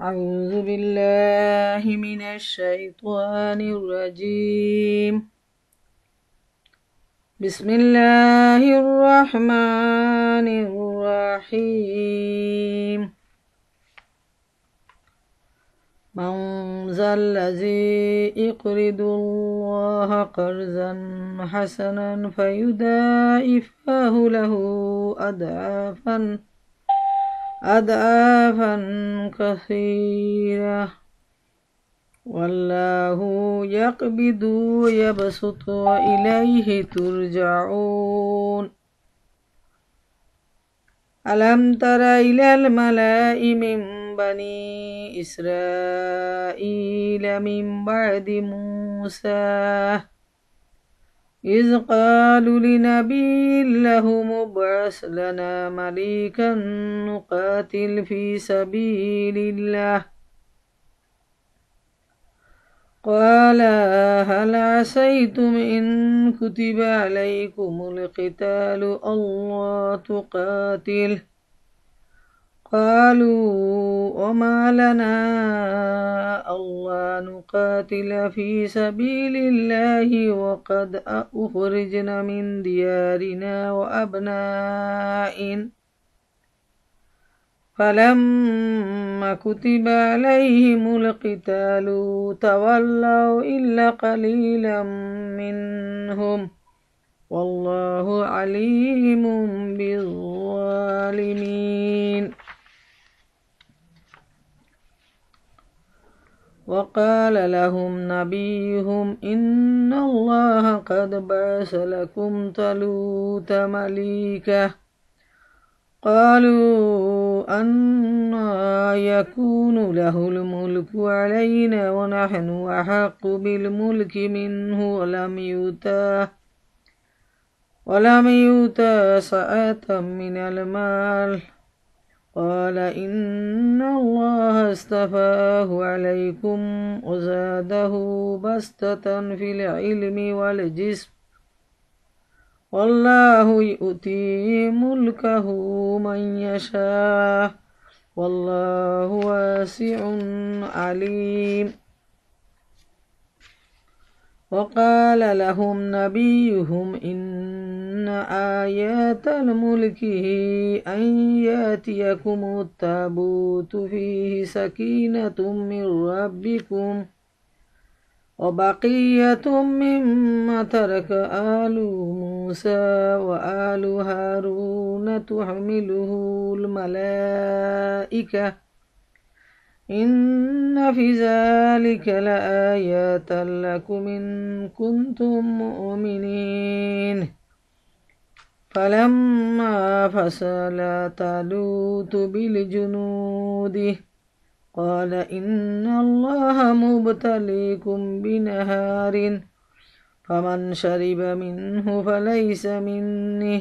أعوذ بالله من الشيطان الرجيم. بسم الله الرحمن الرحيم. من ذا الذي يقرض الله قرضا حسنا فيضاعفه له أضعافا كثيرة والله يقبض ويبسط وإليه ترجعون. ألم تر إلى الملأ من بني إسرائيل من بعد موسى إذ قالوا لنبي له ابعث لنا ملكا نقاتل في سبيل الله قال هل عسيتم إن كتب عليكم القتال ألا تقاتل قالوا وما لنا ألا نقاتل في سبيل الله وقد أخرجنا من ديارنا وأبنائنا فلما كتب عليهم القتال تولوا إلا قليلا منهم والله عليم بالظالمين. وقال لهم نبيهم إن الله قد بعث لكم طالوت ملكا قالوا أنى يكون له الملك علينا ونحن أحق بالملك منه ولم يؤت سعة من المال قال إن الله اصطفاه عليكم وزاده بسطة في العلم والجسم والله يؤتي ملكه من يشاء والله واسع عليم. وقال لهم نبيهم إن آيات الملك أن يأتيكم التابوت فيه سكينة من ربكم وبقية مما ترك آل موسى وآل هارون تحمله الملائكة إن في ذلك لآيات لكم إن كنتم مؤمنين. فلما فصل طالوت بالجنود قال إن الله مبتليكم بنهار فمن شرب منه فليس مني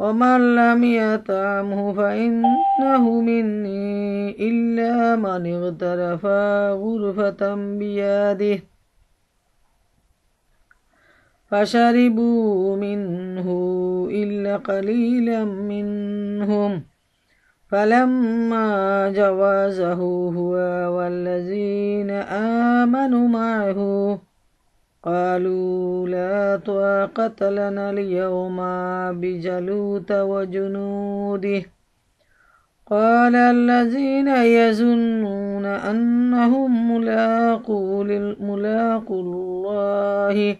ومن لم يطعمه فإنه مني إلا من اغترف غرفة بيده فشربوا منه إلا قليلا منهم فلما جوازه هو والذين آمنوا معه قالوا لا طاقة لنا اليوم بجالوت وجنوده قال الذين يظنون أنهم ملاقو الله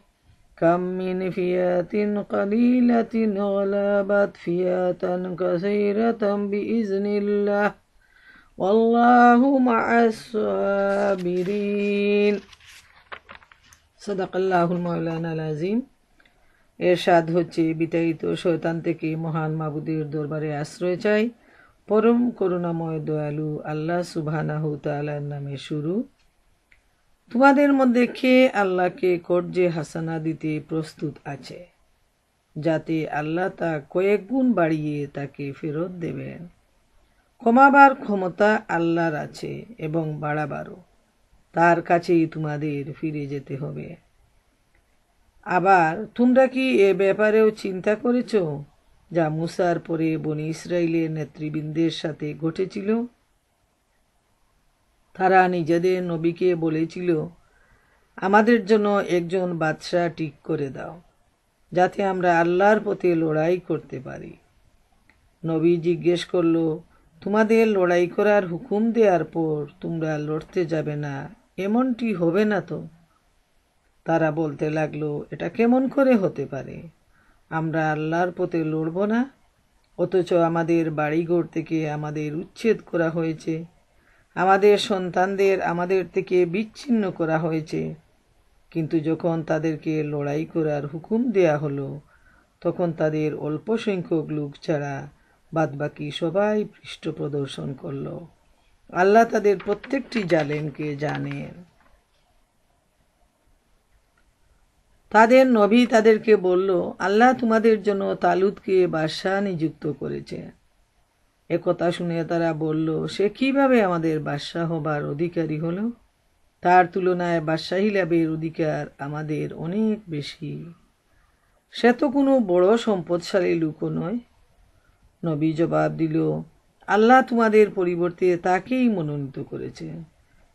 كم من فئة قليلة غلبت فئة كثيرة بإذن الله والله مع الصابرين. সাদাকাল্লাহুল মাওলানাল আযীম। এরশাদ হচ্ছে, বিতাড়িত শয়তান থেকে মহান মাবুদের দরবারে আশ্রয় চাই। পরম করুণাময় দয়ালু আল্লাহ সুবহানাহু তাআলার নামে শুরু। তোমাদের মধ্যে কে আল্লাহকে কর্জে হাসানা দিতে প্রস্তুত আছে, যাতে আল্লাহ তা কয়েক গুণ বাড়িয়ে তাকে ফেরত দেবেন। ক্ষমাবার ক্ষমতা আল্লাহর আছে এবং বাড়াবারও তার কাছেই তোমাদের ফিরে যেতে হবে। আবার তোমরা কি এ ব্যাপারেও চিন্তা করেছ যা মুসার পরে বনি ইসরাইলের নেতৃবৃন্দের সাথে ঘটেছিল? তারা নিজেদের নবীকে বলেছিল, আমাদের জন্য একজন বাদশাহ ঠিক করে দাও, যাতে আমরা আল্লাহর পথে লড়াই করতে পারি। নবী জিজ্ঞেস করল, তোমাদের লড়াই করার হুকুম দেওয়ার পর তোমরা লড়তে যাবে না, এমনটি হবে না তো? তারা বলতে লাগলো, এটা কেমন করে হতে পারে? আমরা আল্লাহর পথে লড়ব না, অথচ আমাদের বাড়িঘর থেকে আমাদের উচ্ছেদ করা হয়েছে, আমাদের সন্তানদের আমাদের থেকে বিচ্ছিন্ন করা হয়েছে। কিন্তু যখন তাদেরকে লড়াই করার হুকুম দেয়া হলো, তখন তাদের অল্প সংখ্যক লোক ছাড়া বাদবাকি সবাই পৃষ্ঠ প্রদর্শন করল। আল্লাহ তাদের প্রত্যেকটি জালেমকে জানেন। তাদের নবী তাদেরকে বলল, আল্লাহ তোমাদের জন্য তালুতকে বাদশাহ নিযুক্ত করেছে। একথা শুনে তারা বলল, সে কিভাবে আমাদের বাদশাহ হবার অধিকারী হলো? তার তুলনায় বাদশাহী লাভের অধিকার আমাদের অনেক বেশি। সে তো কোনো বড় সম্পদশালী লোকও নয়। নবী জবাব দিল, আল্লাহ তোমাদের পরিবর্তে তাকেই মনোনীত করেছে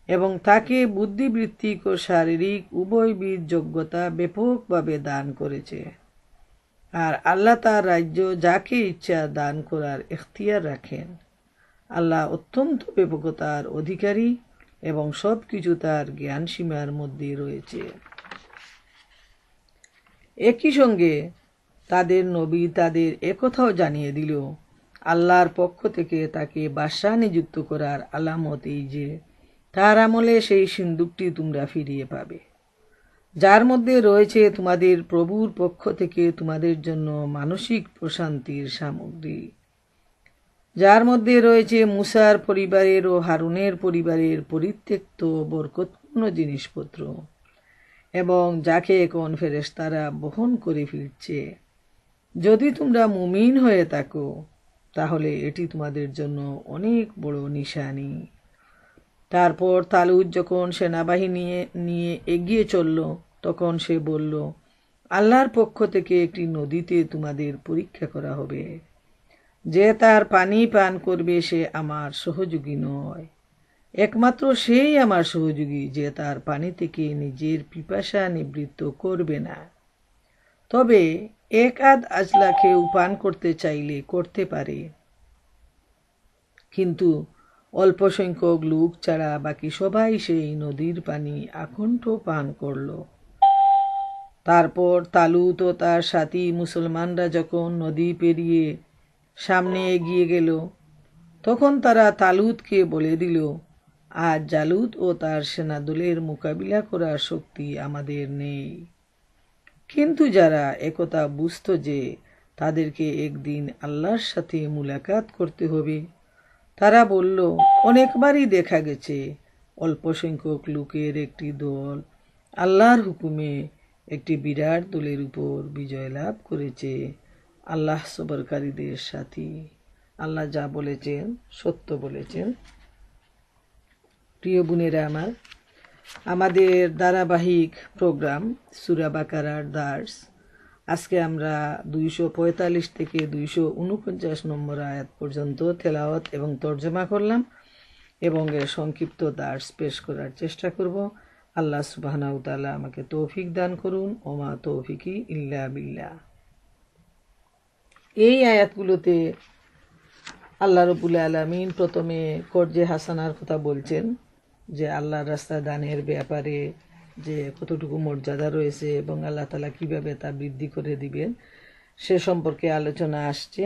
এবং তাকে বুদ্ধিবৃত্তিক ও শারীরিক উভয়বিধ যোগ্যতা ব্যাপকভাবে দান করেছে। আর আল্লাহ তার রাজ্য যাকে ইচ্ছা দান করার এখতিয়ার রাখেন। আল্লাহ অত্যন্ত ব্যাপকতার অধিকারী এবং সব কিছু তার জ্ঞান সীমার মধ্যে রয়েছে। একই সঙ্গে তাদের নবী তাদের একথাও জানিয়ে দিল, আল্লাহর পক্ষ থেকে তাকে বাদশাহ নিযুক্ত করার আলামত এই যে, তার আমলে সেই সিন্দুকটি তোমরা ফিরিয়ে পাবে, যার মধ্যে রয়েছে তোমাদের প্রভুর পক্ষ থেকে তোমাদের জন্য মানসিক প্রশান্তির সামগ্রী, যার মধ্যে রয়েছে মুসার পরিবারের ও হারুনের পরিবারের পরিত্যক্ত বরকতপূর্ণ জিনিসপত্র, এবং যাকে এখন ফেরেশতারা বহন করে ফিরছে। যদি তোমরা মুমিন হয়ে থাকো, তাহলে এটি তোমাদের জন্য অনেক বড় নিশানি। তারপর তালুত যখন সেনাবাহিনী নিয়ে এগিয়ে চলল, তখন সে বলল, আল্লাহর পক্ষ থেকে একটি নদীতে তোমাদের পরীক্ষা করা হবে। যে তার পানি পান করবে সে আমার সহযোগী নয়, একমাত্র সেই আমার সহযোগী যে তার পানি থেকে নিজের পিপাসা নিবৃত্ত করবে না। তবে এক আধ আজলা কেউ পান করতে চাইলে করতে পারে, কিন্তু অল্প সংখ্যক লোক ছাড়া বাকি সবাই সেই নদীর পানি আকণ্ঠ পান করল। তারপর তালুত ও তার সাথী মুসলমানরা যখন নদী পেরিয়ে সামনে এগিয়ে গেল, তখন তারা তালুতকে বলে দিল, আজ জালুত ও তার সেনাদলের মোকাবিলা করার শক্তি আমাদের নেই। কিন্তু যারা একথা বুঝত যে তাদেরকে একদিন আল্লাহর সাথে মুলাকাত করতে হবে, তারা বলল, অনেকবারই দেখা গেছে অল্প সংখ্যক লোকের একটি দল আল্লাহর হুকুমে একটি বিরাট দলের উপর বিজয় লাভ করেছে। আল্লাহ সবরকারীদের সাথী। আল্লাহ যা বলেছেন সত্য বলেছেন। প্রিয় বোনেরা আমার, আমাদের ধারাবাহিক প্রোগ্রাম সূরা বাকারার দার্স, আজকে আমরা 245 থেকে 249 নম্বর আয়াত পর্যন্ত তেলাওয়াত এবং তর্জমা করলাম এবং এর সংক্ষিপ্ত দার্স পেশ করার চেষ্টা করব। আল্লাহ সুবহানাহু ওয়া তাআলা আমাকে তৌফিক দান করুন। ওমা তৌফিকি ইল্লা বিল্লাহ। এই আয়াতগুলোতে আল্লাহ রাব্বুল আলামিন প্রথমে কর্জে হাসানার কথা বলছেন, যে আল্লাহর রাস্তায় দানের ব্যাপারে যে কতটুকু মর্যাদা রয়েছে এবং আল্লাহ তাআলা কিভাবে তা বৃদ্ধি করে দিবেন সে সম্পর্কে আলোচনা আসছে।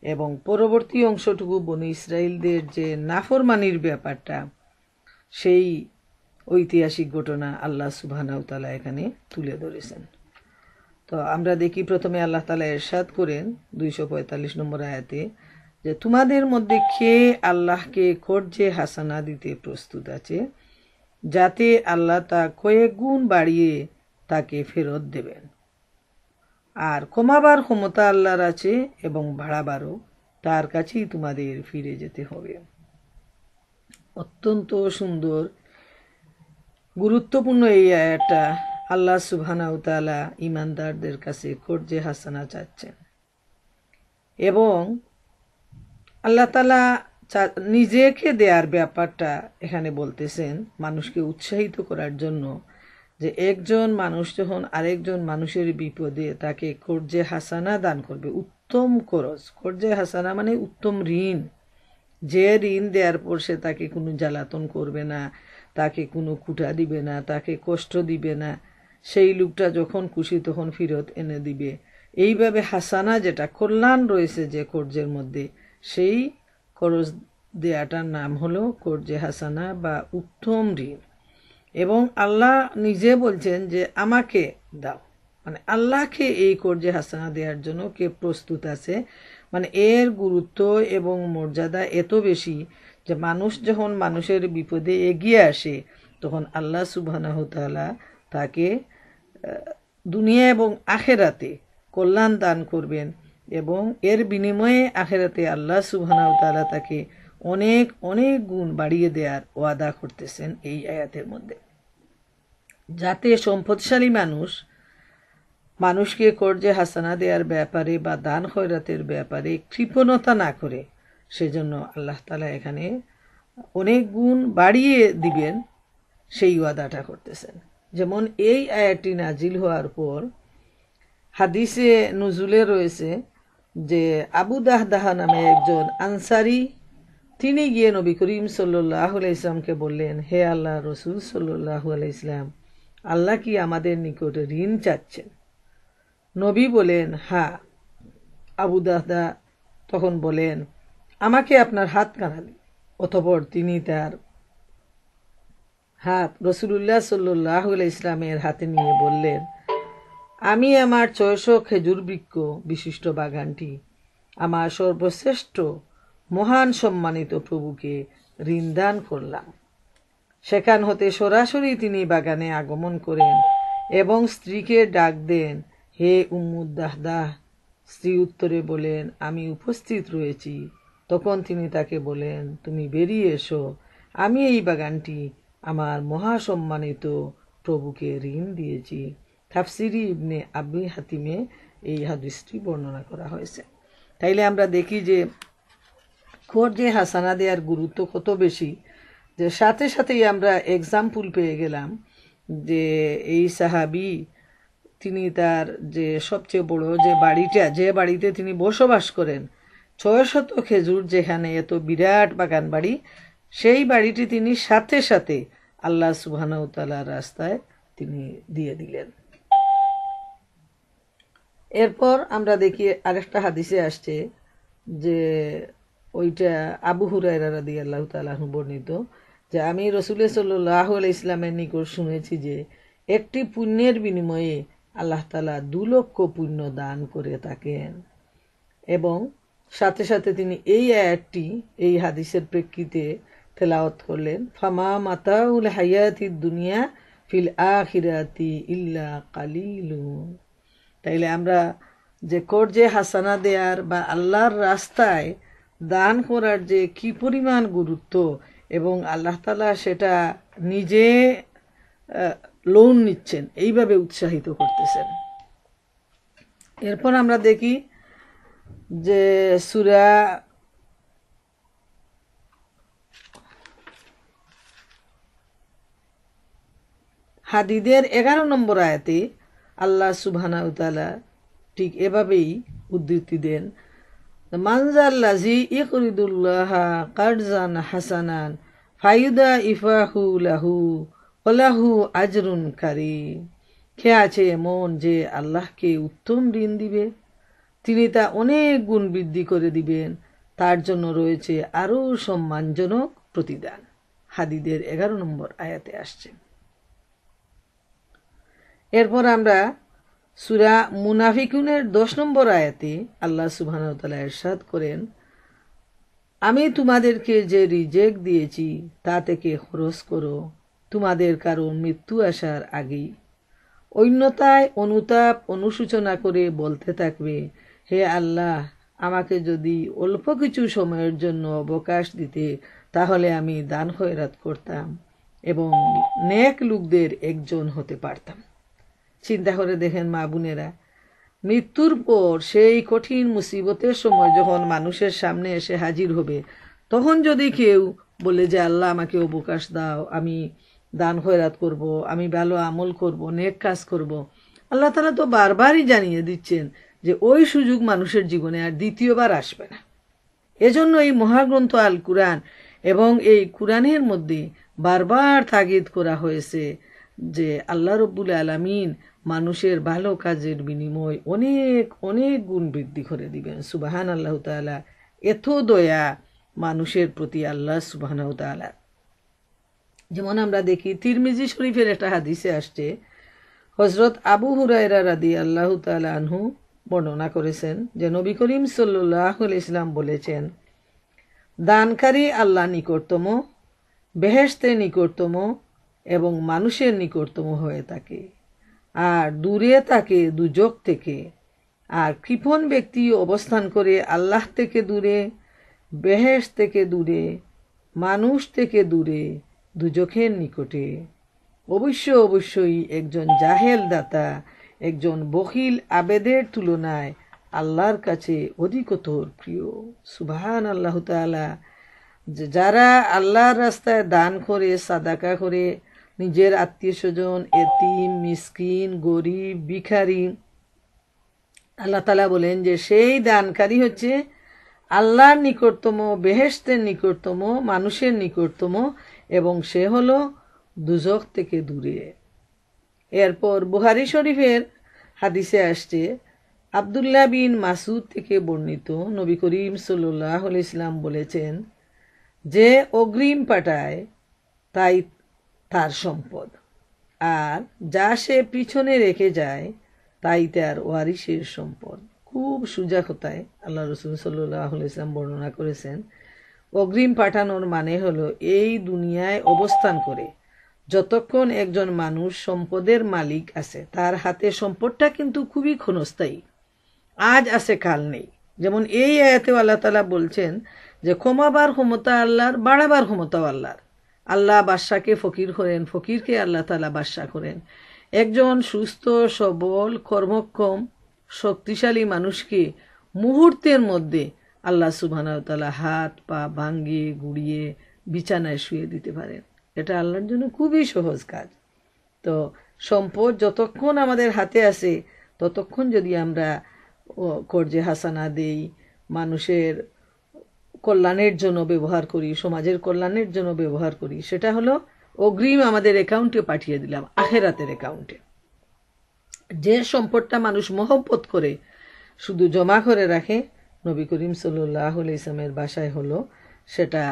এবং পরবর্তী অংশটুকু বনী ইসরাইলদের যে নাফরমানির ব্যাপারটা, সেই ঐতিহাসিক ঘটনা আল্লাহ সুবহানাহু ওয়া তাআলা এখানে তুলে ধরেছেন। তো আমরা দেখি প্রথমে আল্লাহ তাআলা ইরশাদ করেন 245 নম্বর আয়াতে, যে তোমাদের মধ্যে কে আল্লাহকে কর্জে হাসানা দিতে প্রস্তুত আছে, যাতে আল্লাহ তা কয়েক গুণ বাড়িয়ে তাকে ফেরত দেবেন। আর কমাবার ক্ষমতা আল্লাহর আছে এবং বাড়াবারও তার কাছেই তোমাদের ফিরে যেতে হবে। অত্যন্ত সুন্দর গুরুত্বপূর্ণ এই আয়াতটা। আল্লাহ সুবহানাহু ওয়া তাআলা ঈমানদারদের কাছে কর্জে হাসানা চাচ্ছেন এবং আল্লাহ তাআলা নিজেকে দেওয়ার ব্যাপারটা এখানে বলতেছেন মানুষকে উৎসাহিত করার জন্য, যে একজন মানুষ যখন আরেকজন মানুষের বিপদে তাকে কর্জে হাসানা দান করবে, উত্তম খরচ, কর্জে হাসানা মানে উত্তম ঋণ, যে ঋণ দেওয়ার পর সে তাকে কোনো জ্বালাতন করবে না, তাকে কোনো কুটা দিবে না, তাকে কষ্ট দিবে না, সেই লোকটা যখন খুশি তখন ফেরত এনে দিবে, এইভাবে হাসানা যেটা কল্যাণ রয়েছে যে কর্জের মধ্যে, সেই খরচ দেয়াটার নাম হলো কর্জে হাসানা বা উত্তম ঋণ। এবং আল্লাহ নিজে বলছেন যে আমাকে দাও, মানে আল্লাহকে এই কর্জে হাসানা দেওয়ার জন্য কে প্রস্তুত আছে, মানে এর গুরুত্ব এবং মর্যাদা এত বেশি যে মানুষ যখন মানুষের বিপদে এগিয়ে আসে তখন আল্লাহ সুবহানাহু তাআলা তাকে দুনিয়া এবং আখেরাতে কল্যাণ দান করবেন, এবং এর বিনিময়ে আখেরাতে আল্লাহ সুবহানাহু তাআলা তাকে অনেক অনেক গুণ বাড়িয়ে দেওয়ার ওয়াদা করতেছেন এই আয়াতের মধ্যে, যাতে সম্পদশালী মানুষকে কর্জে হাসানা দেওয়ার ব্যাপারে বা দান খয়রাতের ব্যাপারে কৃপণতা না করে, সেজন্য আল্লাহ তাআলা এখানে অনেক গুণ বাড়িয়ে দিবেন সেই ওয়াদাটা করতেছেন। যেমন এই আয়াতটি নাজিল হওয়ার পর হাদিসে নুজুলে রয়েছে যে আবু দাহদাহ নামে একজন আনসারি, তিনি গিয়ে নবী করিম সাল্লাল্লাহু আলাইহি ইসলামকে বললেন, হে আল্লাহ রসুল সাল্লাল্লাহু আলাইহি ইসলাম, আল্লাহ কি আমাদের নিকট ঋণ চাচ্ছেন? নবী বলেন, হ্যাঁ। আবু দাহদা তখন বলেন, আমাকে আপনার হাত কানালি। অতঃপর তিনি তার হাত রসুলুল্লাহ সাল্লাল্লাহু আলাইহি ইসলামের হাতে নিয়ে বললেন, আমি আমার 600 খেজুর বৃক্ষ বিশিষ্ট বাগানটি আমার সর্বশ্রেষ্ঠ মহান সম্মানিত প্রভুকে ঋণ দান করলাম। সেখান হতে সরাসরি তিনি বাগানে আগমন করেন এবং স্ত্রীকে ডাক দেন, হে উম্মুদ দাহদাহ। স্ত্রী উত্তরে বলেন, আমি উপস্থিত রয়েছি। তখন তিনি তাকে বলেন, তুমি বেরিয়ে এসো, আমি এই বাগানটি আমার মহাসম্মানিত প্রভুকে ঋণ দিয়েছি। তাফসিরি ইবনে আবি হাতিমে এই হাদিসটি বর্ণনা করা হয়েছে। তাইলে আমরা দেখি যে কর্জে হাসানা দেওয়ার গুরুত্ব কত বেশি, যে সাথে সাথেই আমরা এক্সাম্পল পেয়ে গেলাম যে এই সাহাবি তিনি তার যে সবচেয়ে বড় যে বাড়িটা, যে বাড়িতে তিনি বসবাস করেন, 600 খেজুর, যেখানে এত বিরাট বাগান বাড়ি, সেই বাড়িটি তিনি সাথে সাথে আল্লাহ সুবহানাহু তাআলার রাস্তায় তিনি দিয়ে দিলেন। এরপর আমরা দেখি আরেকটা হাদিসে আসছে যে ওইটা আবু হুরায়রা রাদিয়াল্লাহু তাআলা আনহু বর্ণিত, যে আমি রাসূল সাল্লাল্লাহু আলাইহি ইসলামের নিকট শুনেছি যে একটি পুণ্যের বিনিময়ে আল্লাহ তাআলা 2 লক্ষ পুণ্য দান করে থাকেন। এবং সাথে সাথে তিনি এই আয়াতটি এই হাদিসের প্রেক্ষিতে তেলাওয়াত করলেন, ফামা মাতাউল হায়াতিদ দুনিয়া ফিল আখিরাতি ইল্লা কালিলুন। তাইলে আমরা যে কর্জে হাসানা দেয়ার বা আল্লাহর রাস্তায় দান করার যে কি পরিমাণ গুরুত্ব, এবং আল্লাহ তাআলা সেটা নিজে লোন নিচ্ছেন, এইভাবে উৎসাহিত করতেছেন। এরপর আমরা দেখি যে সূরা হাদিদের 11 নম্বর আয়াতে আল্লাহ সুবহানাহু তাআলা ঠিক এভাবেই উদ্ধৃতি দেন, মানজাল্লাযী ইকরিদুল্লাহা কারজান হাসানান ফায়ুদাইফাহু লাহু ওয়া লাহু আজরুন কারীম। কে আছে এমন যে আল্লাহকে উত্তম ঋণ দিবে, তিনি তা অনেক গুণ বৃদ্ধি করে দিবেন, তার জন্য রয়েছে আরও সম্মানজনক প্রতিদান। হাদিদের 11 নম্বর আয়াতে আসছে। এরপর আমরা সূরা মুনাফিকুনের 10 নম্বর আয়াতে আল্লাহ সুবহানাহু ওয়া তাআলা ইরশাদ করেন, আমি তোমাদেরকে যে রিজিক দিয়েছি তা থেকে খরচ করো তোমাদের কারণ মৃত্যু আসার আগেই। অন্যথায় অনুতাপ অনুশোচনা করে বলতে থাকবে, হে আল্লাহ, আমাকে যদি অল্প কিছু সময়ের জন্য অবকাশ দিতে তাহলে আমি দান খয়রাত করতাম এবং নেক লোকদের একজন হতে পারতাম। চিন্তা করে দেখেন মা বোনেরা, মৃত্যুর পর সেই কঠিন মুসিবতের সময় যখন মানুষের সামনে এসে হাজির হবে, তখন যদি কেউ বলে যে আল্লাহ আমাকে অবকাশ দাও, আমি দান খয়রাত করব, আমি ভালো আমল করব, নেক কাজ করব, আল্লাহ তাআলা তো বারবারই জানিয়ে দিচ্ছেন যে ওই সুযোগ মানুষের জীবনে আর দ্বিতীয়বার আসবে না। এজন্য এই মহাগ্রন্থ আল কুরআন এবং এই কুরআনের মধ্যে বারবার তাগিদ করা হয়েছে যে আল্লাহ রব্বুল আলামিন মানুষের ভালো কাজের বিনিময় অনেক অনেক গুণ বৃদ্ধি করে দিবেন। সুবহান আল্লাহ তাআলা, এত দয়া মানুষের প্রতি আল্লাহ সুবহানাহু তাআলা। যেমন আমরা দেখি তিরমিজি শরীফের একটা হাদিসে আসছে, হযরত আবু হুরায়রা রাদিয়াল্লাহু তাআলা আনহু বর্ণনা করেছেন যে নবী করিম সাল্লাল্লাহু আলাইহি ওয়াসাল্লাম বলেছেন, দানকারী আল্লাহ নিকটতম, বেহেশতে নিকটতম এবং মানুষের নিকটতম হয়ে থাকে, আর দূরে থাকে দুজক থেকে। আর কৃপণ ব্যক্তি অবস্থান করে আল্লাহ থেকে দূরে, বেহেশত থেকে দূরে, মানুষ থেকে দূরে, দুজকের নিকটে। অবশ্যই একজন জাহেল দাতা, একজন বখিল আবেদের তুলনায় আল্লাহর কাছে অধিকতর প্রিয়। সুবহান আল্লাহ তাআলা। যারা আল্লাহর রাস্তায় দান করে, সাদাকা করে, নিজের আত্মীয় স্বজন, এতিম, মিসকিন, গরিব, ভিখারি, আল্লাহ তাআলা বলেন যে সেই দানকারী হচ্ছে আল্লাহর নিকটতম, বেহেশতের নিকটতম, মানুষের নিকটতম, এবং সে হলো দুজক থেকে দূরে। এরপর বুখারী শরীফের হাদিসে আসছে, আব্দুল্লাহ বিন মাসুদ থেকে বর্ণিত, নবী করিম সাল্লাল্লাহু আলাইহি ওয়াসাল্লাম বলেছেন, যে অগ্রিম পাঠায় তাই তার সম্পদ, আর যা সে পিছনে রেখে যায় তাই তার ওয়ারিসের সম্পদ। খুব সোজা কথায় আল্লাহ রাসূল সাল্লাল্লাহু আলাইহি ওয়াসাল্লাম বর্ণনা করেছেন, অগ্রিম পাঠানোর মানে হলো এই দুনিয়ায় অবস্থান করে যতক্ষণ একজন মানুষ সম্পদের মালিক আছে, তার হাতে সম্পদটা কিন্তু খুবই ক্ষণস্থায়ী, আজ আছে কাল নেই। যেমন এই আয়াতে আল্লাহ তাআলা বলছেন যে ক্ষমাবার ক্ষমতা আল্লাহর, বাড়াবার ক্ষমতাও আল্লাহর। আল্লাহ বাদশাকে ফকির করেন, ফকিরকে আল্লাহ তাআলা বাদশা করেন। একজন সুস্থ সবল কর্মক্ষম শক্তিশালী মানুষকে মুহূর্তের মধ্যে আল্লাহ সুবহানাহু ওয়া তাআলা হাত পা ভাঙ্গিয়ে গুড়িয়ে বিছানায় শুয়ে দিতে পারেন। এটা আল্লাহর জন্য খুবই সহজ কাজ। তো সম্পদ যতক্ষণ আমাদের হাতে আছে ততক্ষণ যদি আমরা কর্জে হাসানা দেই, মানুষের কল্যাণের জন্য ব্যবহার করি, সমাজের কল্যাণের জন্য ব্যবহার করি, সেটা হলো অগ্রিম আমাদের অ্যাকাউন্টে পাঠিয়ে দিলাম, আখেরাতের অ্যাকাউন্টে। যে সম্পদটা মানুষ মহব্বত করে শুধু জমা করে রাখে, নবী করিম সাল্লাল্লাহু আলাইহি ওয়াসাল্লামের ভাষায় হলো সেটা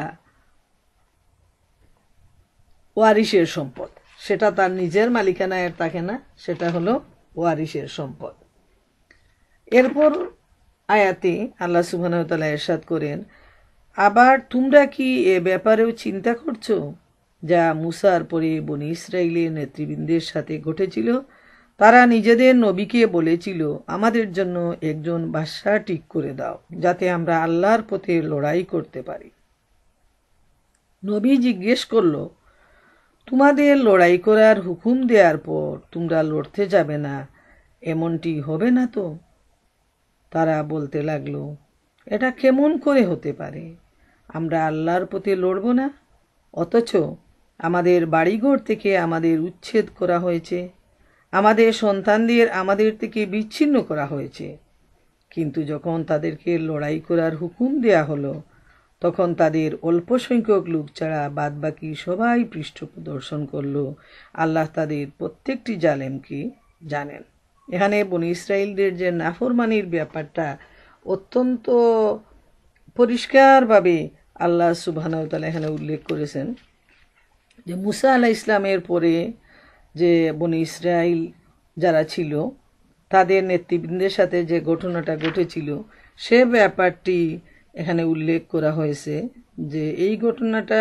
ওয়ারিসের সম্পদ। সেটা তার নিজের মালিকানায় থাকে না, সেটা হলো ওয়ারিসের সম্পদ। এরপর আয়াতে আল্লাহ সুবহানাহু ওয়া তাআলা ইরশাদ করেন, আবার তোমরা কি এ ব্যাপারেও চিন্তা করছো যা মুসার পরে বনি ইসরাইলের নেতৃবৃন্দের সাথে ঘটেছিল? তারা নিজেদের নবীকে বলেছিল, আমাদের জন্য একজন বাদশা ঠিক করে দাও যাতে আমরা আল্লাহর পথে লড়াই করতে পারি। নবী জিজ্ঞেস করল, তোমাদের লড়াই করার হুকুম দেওয়ার পর তোমরা লড়তে যাবে না, এমনটি হবে না তো? তারা বলতে লাগলো, এটা কেমন করে হতে পারে? আমরা আল্লাহর পথে লড়ব না, অথচ আমাদের বাড়িঘর থেকে আমাদের উচ্ছেদ করা হয়েছে, আমাদের সন্তানদের আমাদের থেকে বিচ্ছিন্ন করা হয়েছে। কিন্তু যখন তাদেরকে লড়াই করার হুকুম দেয়া হলো, তখন তাদের অল্প সংখ্যক লোক ছাড়া বাদবাকি সবাই পৃষ্ঠ প্রদর্শন করলো। আল্লাহ তাদের প্রত্যেকটি জালেমকে জানেন। এখানে বনি ইসরাইলদের যে নাফরমানির ব্যাপারটা অত্যন্ত পরিষ্কারভাবে আল্লাহ সুবহানাহু ওয়া তাআলা এখানে উল্লেখ করেছেন যে মুসা আলাইহিস ইসলামের পরে যে বনি ইসরাইল যারা ছিল তাদের নেতৃবৃন্দের সাথে যে ঘটনাটা ঘটেছিল সে ব্যাপারটি এখানে উল্লেখ করা হয়েছে যে এই ঘটনাটা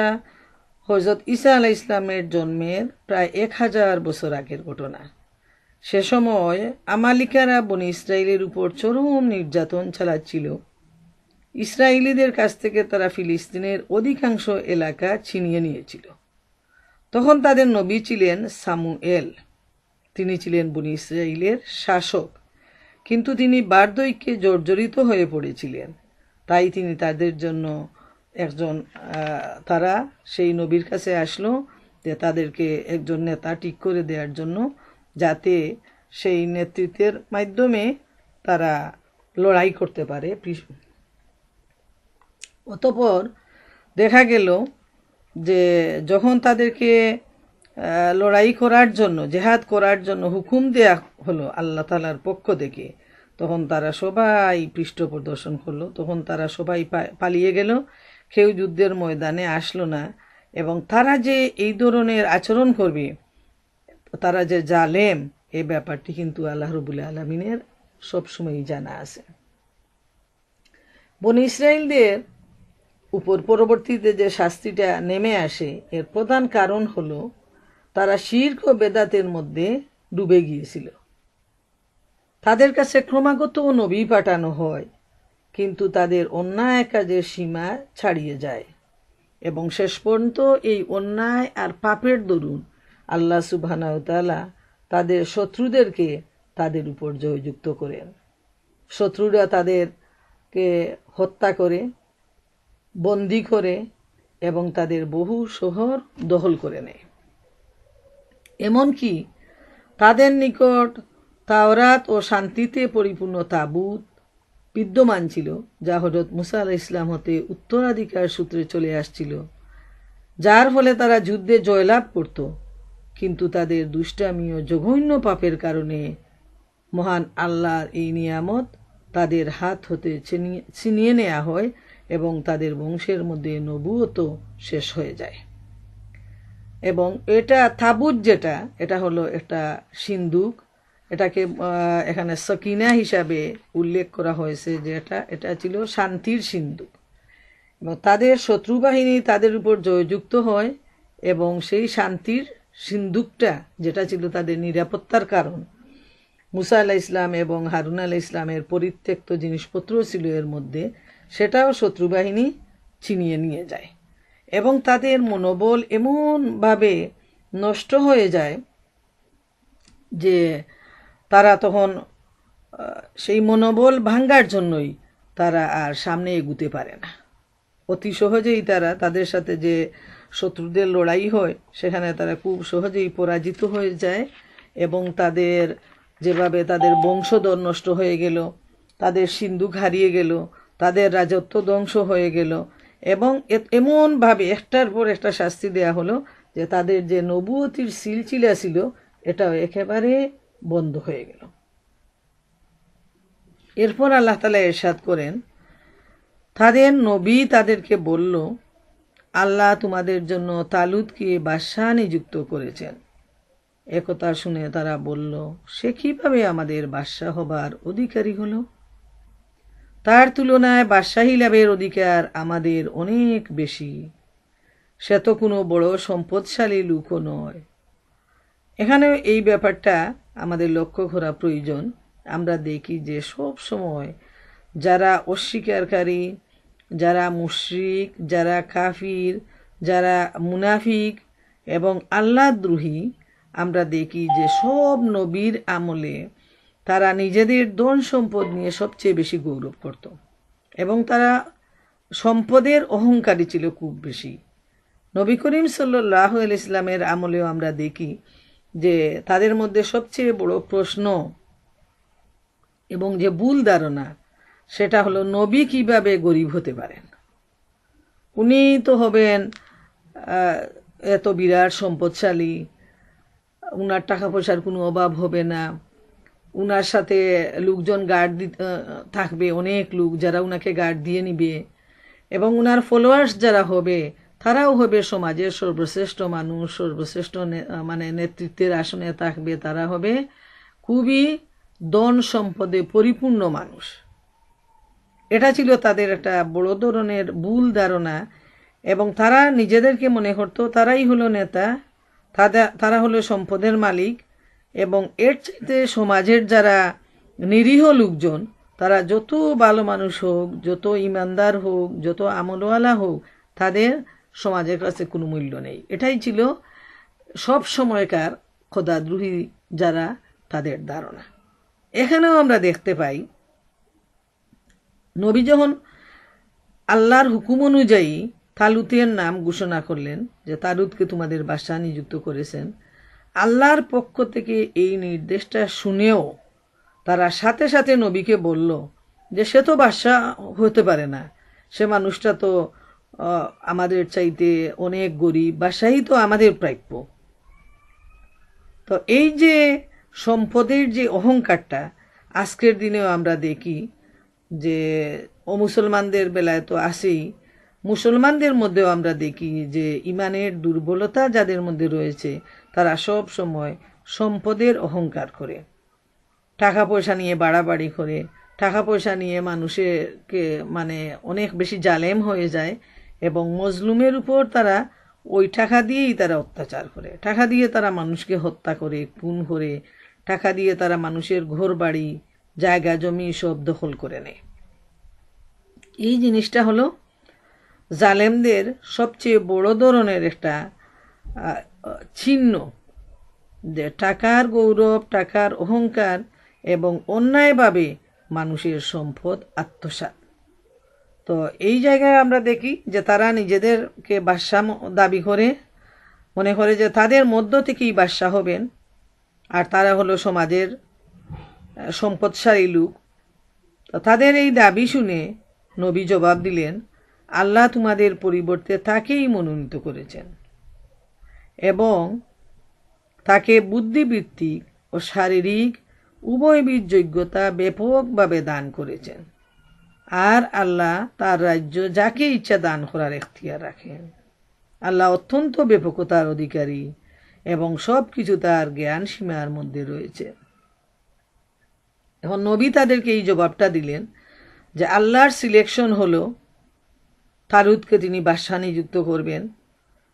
হযরত ঈসা আলাইহিস ইসলামের জন্মের প্রায় 1000 বছর আগের ঘটনা। সে সময় আমালিকারা বনি ইসরাইলের উপর চরম নির্যাতন চালাচ্ছিল। ইসরায়েলিদের কাছ থেকে তারা ফিলিস্তিনের অধিকাংশ এলাকা ছিনিয়ে নিয়েছিল। তখন তাদের নবী ছিলেন সামুয়েল, তিনি ছিলেন বনি ইসরাইলের শাসক, কিন্তু তিনি বার্ধক্যে জর্জরিত হয়ে পড়েছিলেন। তাই তিনি তাদের জন্য একজন তারা সেই নবীর কাছে আসলো যে তাদেরকে একজন নেতা ঠিক করে দেওয়ার জন্য, যাতে সেই নেতৃত্বের মাধ্যমে তারা লড়াই করতে পারে। অতঃপর দেখা গেল যে যখন তাদেরকে লড়াই করার জন্য, জেহাদ করার জন্য হুকুম দেয়া হলো আল্লাহ তাআলার পক্ষ থেকে, তখন তারা সবাই পৃষ্ঠ প্রদর্শন করলো। তখন তারা সবাই পালিয়ে গেল, কেউ যুদ্ধের ময়দানে আসলো না। এবং তারা যে এই ধরনের আচরণ করবে, তারা যে জালেম, এই ব্যাপারটি কিন্তু আল্লাহ রাব্বুল আলামিনের সবসময়ই জানা আছে। বনী ইসরাইলদের উপর পরবর্তীতে যে শাস্তিটা নেমে আসে, এর প্রধান কারণ হলো তারা শিরক ও বেদাতের মধ্যে ডুবে গিয়েছিল। তাদের কাছে ক্রমাগত নবী পাঠানো হয়, কিন্তু তাদের অন্যায় কাজের সীমা ছাড়িয়ে যায় এবং শেষ পর্যন্ত এই অন্যায় আর পাপের দরুন আল্লাহ সুবহানাহু ওয়া তাআলা তাদের শত্রুদেরকে তাদের উপর জয়যুক্ত করেন। শত্রুরা তাদেরকে হত্যা করে, বন্দী করে এবং তাদের বহু শহর দখল করে নেয়। এমনকি তাদের নিকট তাওরাত ও শান্তিতে পরিপূর্ণ তাবুত বিদ্যমান ছিল, যা হযরত মুসা আলাইহিস সালাম হতে উত্তরাধিকার সূত্রে চলে আসছিল, যার ফলে তারা যুদ্ধে জয়লাভ করত। কিন্তু তাদের দুষ্টামি ও জঘন্য পাপের কারণে মহান আল্লাহর এই নিয়ামত তাদের হাত হতে ছিনিয়ে নেওয়া হয় এবং তাদের বংশের মধ্যে নবুয়ত শেষ হয়ে যায়। এবং এটা তাবুত, যেটা এটা হলো একটা সিন্দুক, এটাকে এখানে সকিনা হিসাবে উল্লেখ করা হয়েছে, যে এটা ছিল শান্তির সিন্দুক। এবং তাদের শত্রু বাহিনী তাদের উপর জয়যুক্ত হয় এবং সেই শান্তির সিন্দুকটা, যেটা ছিল তাদের নিরাপত্তার কারণ, মুসা আলাইহিস সালাম এবং হারুন আলাইহিস সালামের পরিত্যক্ত জিনিসপত্র ছিল এর মধ্যে, সেটাও শত্রু বাহিনী ছিনিয়ে নিয়ে যায় এবং তাদের মনোবল এমনভাবে নষ্ট হয়ে যায় যে তারা তখন সেই মনোবল ভাঙ্গার জন্যই তারা আর সামনে এগুতে পারে না। অতি সহজেই তারা তাদের সাথে যে শত্রুদের লড়াই হয়, সেখানে তারা খুব সহজেই পরাজিত হয়ে যায় এবং তাদের যেভাবে তাদের বংশধর নষ্ট হয়ে গেল, তাদের সিন্ধুক হারিয়ে গেল, তাদের রাজত্ব ধ্বংস হয়ে গেল এবং এমনভাবে একটার পর একটা শাস্তি দেয়া হলো যে তাদের যে নবুয়তির সিলসিলা ছিল, এটাও একেবারে বন্ধ হয়ে গেল। এরপর আল্লাহ তাআলা ইরশাদ করেন, তাদের নবী তাদেরকে বলল, আল্লাহ তোমাদের জন্য তালুতকে বাদশাহ নিযুক্ত করেছেন। একথা শুনে তারা বলল, সে কিভাবে আমাদের বাদশাহ হবার অধিকারী হলো? তার তুলনায় বাদশাহী লাভের অধিকার আমাদের অনেক বেশি। সে তো কোনো বড় সম্পদশালী লোকও নয়। এখানেও এই ব্যাপারটা আমাদের লক্ষ্য করা প্রয়োজন। আমরা দেখি যে সব সময় যারা অস্বীকারী, যারা মুশরিক, যারা কাফির, যারা মুনাফিক এবং আল্লাহদ্রোহী, আমরা দেখি যে সব নবীর আমলে তারা নিজেদের ধন সম্পদ নিয়ে সবচেয়ে বেশি গৌরব করত এবং তারা সম্পদের অহংকারী ছিল খুব বেশি। নবী করিম সাল্লাল্লাহু আলাইহি সাল্লামের আমলেও আমরা দেখি যে তাদের মধ্যে সবচেয়ে বড় প্রশ্ন এবং যে ভুল ধারণা, সেটা হলো নবী কিভাবে গরিব হতে পারেন। উনি তো হবেন এত বিরাট সম্পদশালী, উনার টাকা পয়সার কোনো অভাব হবে না, উনার সাথে লোকজন গার্ড থাকবে, অনেক লোক যারা উনাকে গার্ড দিয়ে নিবে এবং উনার ফলোয়ার্স যারা হবে তারাও হবে সমাজের সর্বশ্রেষ্ঠ মানুষ, সর্বশ্রেষ্ঠ মানে নেতৃত্বের আসনে থাকবে, তারা হবে খুবই ধন সম্পদে পরিপূর্ণ মানুষ। এটা ছিল তাদের একটা বড় ধরনের ভুল ধারণা এবং তারা নিজেদেরকে মনে করতো তারাই হলো নেতা, তারা হলো সম্পদের মালিক এবং এর চাইতে সমাজের যারা নিরীহ লোকজন, তারা যত ভালো মানুষ হোক, যত ইমানদার হোক, যত আমলওয়ালা হোক, তাদের সমাজের কাছে কোনো মূল্য নেই। এটাই ছিল সব সময়কার খোদাদ্রোহী যারা, তাদের ধারণা। এখানেও আমরা দেখতে পাই নবী যখন আল্লাহর হুকুম অনুযায়ী তালুতের নাম ঘোষণা করলেন যে তালুতকে তোমাদের বাদশাহ নিযুক্ত করেছেন। আল্লাহর পক্ষ থেকে এই নির্দেশটা শুনেও তারা সাথে সাথে নবীকে বলল যে সে তো বাদশাহ হতে পারে না, সে মানুষটা তো আমাদের চাইতে অনেক গরিব, বাদশাহী তো আমাদের প্রাপ্য। তো এই যে সম্পদের যে অহংকারটা আজকের দিনেও আমরা দেখি যে মুসলমানদের বেলায় তো আসেই, মুসলমানদের মধ্যেও আমরা দেখি যে ইমানের দুর্বলতা যাদের মধ্যে রয়েছে তারা সব সময় সম্পদের অহংকার করে, টাকা পয়সা নিয়ে বাড়াবাড়ি করে, টাকা পয়সা নিয়ে মানুষকে মানে অনেক বেশি জালেম হয়ে যায় এবং মজলুমের উপর তারা ওই টাকা দিয়েই তারা অত্যাচার করে, টাকা দিয়ে তারা মানুষকে হত্যা করে, খুন করে, টাকা দিয়ে তারা মানুষের ঘর বাড়ি জায়গা জমি সব দখল করে নেয়। এই জিনিসটা হলো জালেমদের সবচেয়ে বড় ধরনের একটা চিহ্ন, যে টাকার গৌরব, টাকার অহংকার এবং অন্যায়ভাবে মানুষের সম্পদ আত্মসাৎ। তো এই জায়গায় আমরা দেখি যে তারা নিজেদেরকে বাদশাহ দাবি করে, মনে করে যে তাদের মধ্য থেকেই বাদশাহ হবেন, আর তারা হলো সমাজের সম্পদশালী লোক। তো তাদের এই দাবি শুনে নবী জবাব দিলেন, আল্লাহ তোমাদের পরিবর্তে তাকেই মনোনীত করেছেন এবং তাকে বুদ্ধিবৃত্তিক ও শারীরিক উভয়বিধ যোগ্যতা ব্যাপকভাবে দান করেছেন, আর আল্লাহ তার রাজ্য যাকে ইচ্ছা দান করার এখতিয়ার রাখেন। আল্লাহ অত্যন্ত ব্যাপকতার অধিকারী এবং সব কিছু তার জ্ঞান সীমার মধ্যে রয়েছে। এখন নবী তাদেরকে এই জবাবটা দিলেন যে আল্লাহর সিলেকশন হলো তালুতকে তিনি বাদশাহ নিযুক্ত করবেন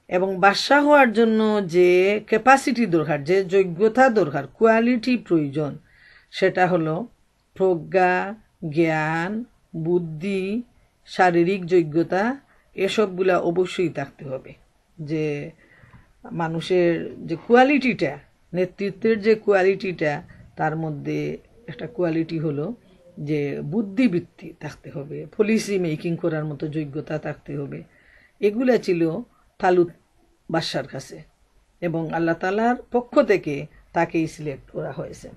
এবং বাদশাহ হওয়ার জন্য যে ক্যাপাসিটি দরকার, যে যোগ্যতা দরকার, কোয়ালিটি প্রয়োজন, সেটা হলো প্রজ্ঞা, জ্ঞান, বুদ্ধি, শারীরিক যোগ্যতা, এসবগুলা অবশ্যই থাকতে হবে। যে মানুষের যে কোয়ালিটিটা, নেতৃত্বের যে কোয়ালিটিটা, তার মধ্যে একটা কোয়ালিটি হলো যে বুদ্ধিবৃত্তি থাকতে হবে, পলিসি মেকিং করার মতো যোগ্যতা থাকতে হবে। এগুলা ছিল তালুত বাদশার কাছে এবং আল্লাহ তাআলার পক্ষ থেকে তাকেই সিলেক্ট করা হয়েছে।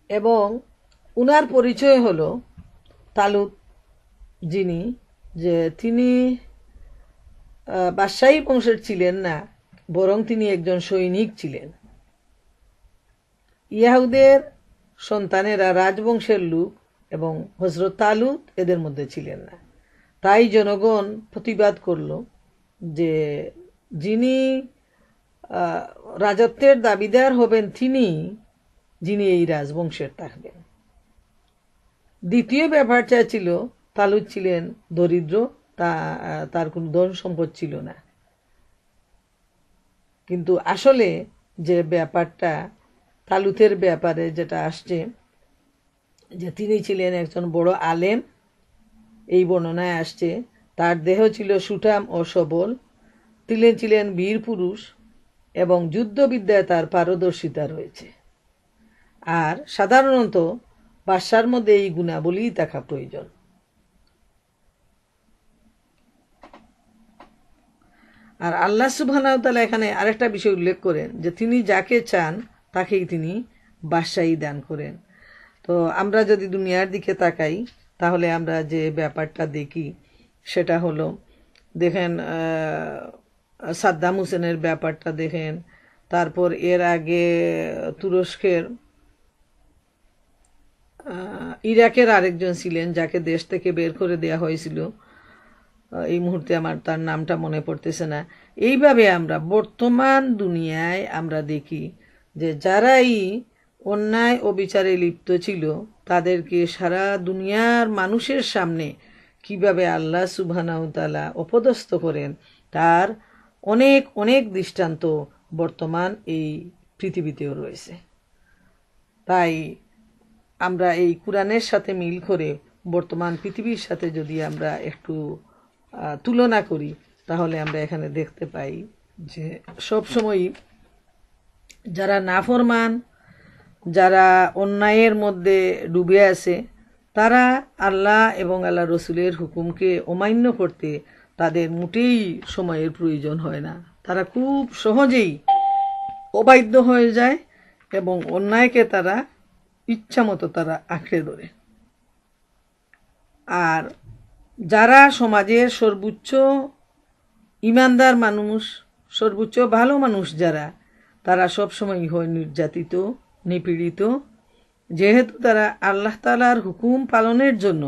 এবং উনার পরিচয় হলো তালুত যিনি, যে তিনি বাদশাহী বংশের ছিলেন না, বরং তিনি একজন সৈনিক ছিলেন। ইয়াহুদের সন্তানেরা রাজবংশের লোক এবং হযরত তালুত এদের মধ্যে ছিলেন না। তাই জনগণ প্রতিবাদ করল যে যিনি রাজত্বের দাবিদার হবেন তিনি, যিনি এই রাজবংশের থাকবেন। দ্বিতীয় ব্যাপারটা ছিল তালুত ছিলেন দরিদ্র, তার কোনো ধন সম্পদ ছিল না। কিন্তু আসলে যে ব্যাপারটা তালুতের ব্যাপারে যেটা আসছে, যে তিনি ছিলেন একজন বড় আলেম, এই বর্ণনায় আসছে তার দেহ ছিল সুঠাম ও সবল, তিনি ছিলেন বীর পুরুষ এবং যুদ্ধবিদ্যায় তার পারদর্শিতা রয়েছে। আর সাধারণত বাদশার মধ্যে এই গুণাবলী থাকা প্রয়োজন। আর আল্লাহ সুবহানাহু ওয়া তাআলা এখানে আরেকটা বিষয় উল্লেখ করেন যে তিনি যাকে চান তাকেই তিনি বাদশাহী দান করেন। তো আমরা যদি দুনিয়ার দিকে তাকাই তাহলে আমরা যে ব্যাপারটা দেখি সেটা হলো, দেখেন সাদ্দাম হোসেনের ব্যাপারটা দেখেন, তারপর এর আগে তুরস্কের ইরাকের আরেকজন ছিলেন যাকে দেশ থেকে বের করে দেয়া হয়েছিল, এই মুহূর্তে আমার তার নামটা মনে পড়তেছে না। এইভাবে আমরা বর্তমান দুনিয়ায় আমরা দেখি যে যারাই অন্যায় ও বিচারে লিপ্ত ছিল তাদেরকে সারা দুনিয়ার মানুষের সামনে কিভাবে আল্লাহ সুবহানাহু ওয়া তাআলা অপদস্থ করেন তার অনেক অনেক দৃষ্টান্ত বর্তমান এই পৃথিবীতেও রয়েছে। তাই আমরা এই কোরআনের সাথে মিল করে বর্তমান পৃথিবীর সাথে যদি আমরা একটু তুলনা করি তাহলে আমরা এখানে দেখতে পাই যে সবসময়ই যারা নাফরমান, যারা অন্যায়ের মধ্যে ডুবে আছে, তারা আল্লাহ এবং আল্লাহ রসুলের হুকুমকে অমান্য করতে তাদের মোটেই সময়ের প্রয়োজন হয় না। তারা খুব সহজেই অবাধ্য হয়ে যায় এবং অন্যায়কে তারা ইচ্ছামতো তারা আঁকড়ে ধরে। আর যারা সমাজের সর্বোচ্চ ইমানদার মানুষ, সর্বোচ্চ ভালো মানুষ যারা, তারা সবসময় হয় নির্যাতিত, নিপীড়িত, যেহেতু তারা আল্লাহ তাআলার হুকুম পালনের জন্য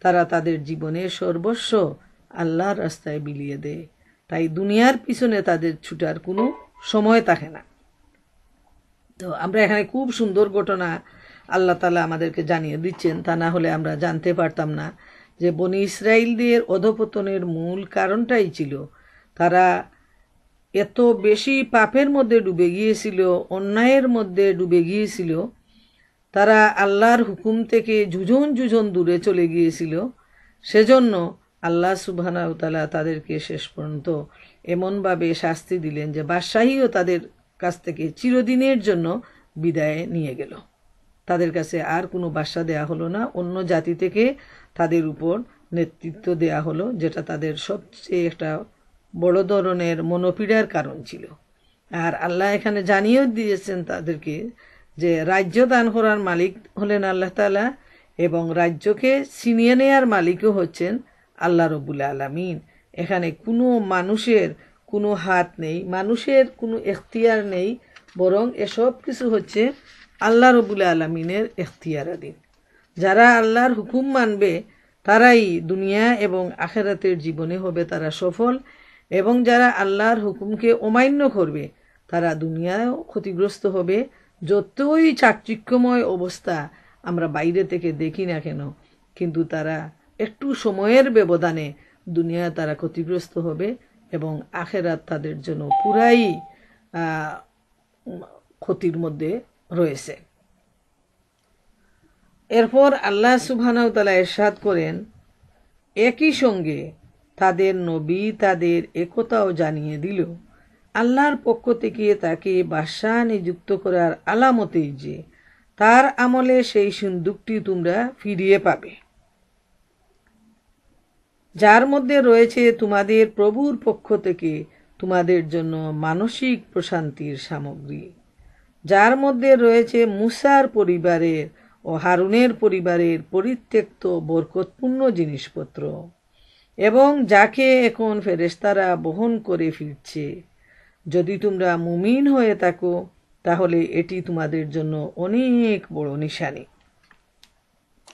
তারা তাদের জীবনের সর্বস্ব আল্লাহর রাস্তায় বিলিয়ে দেয়। তাই দুনিয়ার পিছনে তাদের ছুটার কোনো সময় থাকে না। তো আমরা এখানে খুব সুন্দর ঘটনা আল্লাহ তাআলা আমাদেরকে জানিয়ে দিচ্ছেন, তা না হলে আমরা জানতে পারতাম না যে বনি ইসরাইলদের অধঃপতনের মূল কারণটাই ছিল তারা এত বেশি পাপের মধ্যে ডুবে গিয়েছিল, অন্যায়ের মধ্যে ডুবে গিয়েছিল, তারা আল্লাহর হুকুম থেকে যুজন দূরে চলে গিয়েছিল। সেজন্য আল্লাহ সুবহানাহু ওয়া তাআলা তাদেরকে শেষ পর্যন্ত এমনভাবে শাস্তি দিলেন যে বাদশাহীও তাদের কাছ থেকে চিরদিনের জন্য বিদায় নিয়ে গেল। তাদের কাছে আর কোনো বাদশা দেয়া হলো না, অন্য জাতি থেকে তাদের উপর নেতৃত্ব দেয়া হলো, যেটা তাদের সবচেয়ে একটা বড় ধরনের মনোপীড়ার কারণ ছিল। আর আল্লাহ এখানে জানিয়েও দিয়েছেন তাদেরকে যে রাজ্য দান করার মালিক হলেন আল্লাহ তাআলা এবং রাজ্যকে ছিনিয়ে নেয়ার মালিকও হচ্ছেন আল্লাহ রব্বুল আলামিন। এখানে কোনো মানুষের কোনো হাত নেই, মানুষের কোনো এখতিয়ার নেই, বরং এসব কিছু হচ্ছে আল্লাহ রব্বুল আলামিনের এখতিয়ারাধীন। যারা আল্লাহর হুকুম মানবে তারাই দুনিয়া এবং আখিরাতের জীবনে হবে তারা সফল, এবং যারা আল্লাহর হুকুমকে অমান্য করবে তারা দুনিয়ায়ও ক্ষতিগ্রস্ত হবে। যতই চাকচিক্যময় অবস্থা আমরা বাইরে থেকে দেখি না কেন, কিন্তু তারা একটু সময়ের ব্যবধানে দুনিয়ায় তারা ক্ষতিগ্রস্ত হবে এবং আখিরাত তাদের জন্য পুরাই ক্ষতির মধ্যে রয়েছে। এরপর আল্লাহ সুবহানাহু ওয়া তাআলা ইরশাদ করেন, একই সঙ্গে তাদের নবী তাদের একথাও জানিয়ে দিল আল্লাহর পক্ষ থেকে তাকে বাদশা নিযুক্ত করার আলামতেই যে তার আমলে সেই সিন্দুকটি তোমরা ফিরিয়ে পাবে, যার মধ্যে রয়েছে তোমাদের প্রভুর পক্ষ থেকে তোমাদের জন্য মানসিক প্রশান্তির সামগ্রী, যার মধ্যে রয়েছে মুসার পরিবারের ও হারুনের পরিবারের পরিত্যক্ত বরকতপূর্ণ জিনিসপত্র, এবং যাকে এখন ফেরেশতারা বহন করে ফিরছে। যদি তোমরা মুমিন হয়ে থাকো তাহলে এটি তোমাদের জন্য অনেক বড় নিশানি।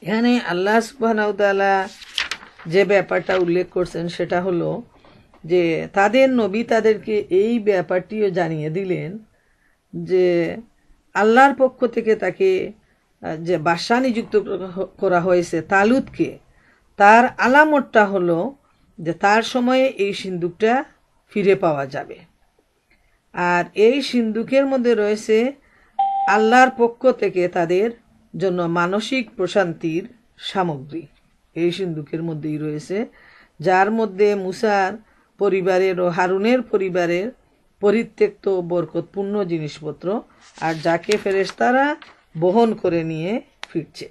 এখানে আল্লাহ সুবহানাহু ওয়া তাআলা যে ব্যাপারটা উল্লেখ করছেন সেটা হলো যে তাদের নবী তাদেরকে এই ব্যাপারটিও জানিয়ে দিলেন যে আল্লাহর পক্ষ থেকে তাকে যে বাদশা নিযুক্ত করা হয়েছে তালুতকে, তার আলামতটা হলো যে তার সময়ে এই সিন্দুকটা ফিরে পাওয়া যাবে। আর এই সিন্দুকের মধ্যে রয়েছে আল্লাহর পক্ষ থেকে তাদের জন্য মানসিক প্রশান্তির সামগ্রী। এই সিন্দুকের মধ্যেই রয়েছে, যার মধ্যে মুসার পরিবারের ও হারুনের পরিবারের পরিত্যক্ত বরকতপূর্ণ জিনিসপত্র, আর যাকে ফেরেশতারা বহন করে নিয়ে ফিরছে।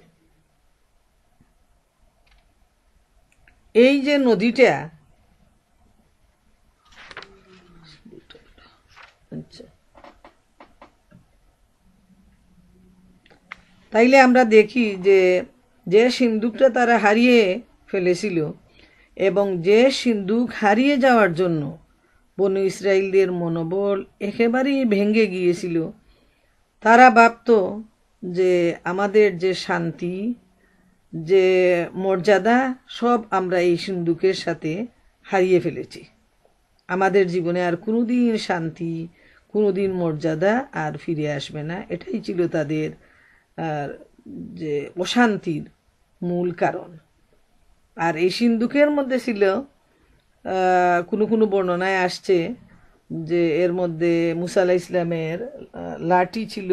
এই যে নদীটা, তাইলে আমরা দেখি যে যে সিন্দুকটা তারা হারিয়ে ফেলেছিল এবং যে সিন্দুক হারিয়ে যাওয়ার জন্য বনু ইসরাইলদের মনোবল একেবারেই ভেঙে গিয়েছিল। তারা ভাবত যে আমাদের যে শান্তি, যে মর্যাদা, সব আমরা এই সিন্দুকের সাথে হারিয়ে ফেলেছি। আমাদের জীবনে আর কোনোদিন শান্তি, কোনোদিন মর্যাদা আর ফিরে আসবে না। এটাই ছিল তাদের যে অশান্তির মূল কারণ। আর এই সিন্দুকের মধ্যে ছিল কোনো বর্ণনায় আসছে যে এর মধ্যে মুসা আলাইহিস সালামের লাঠি ছিল,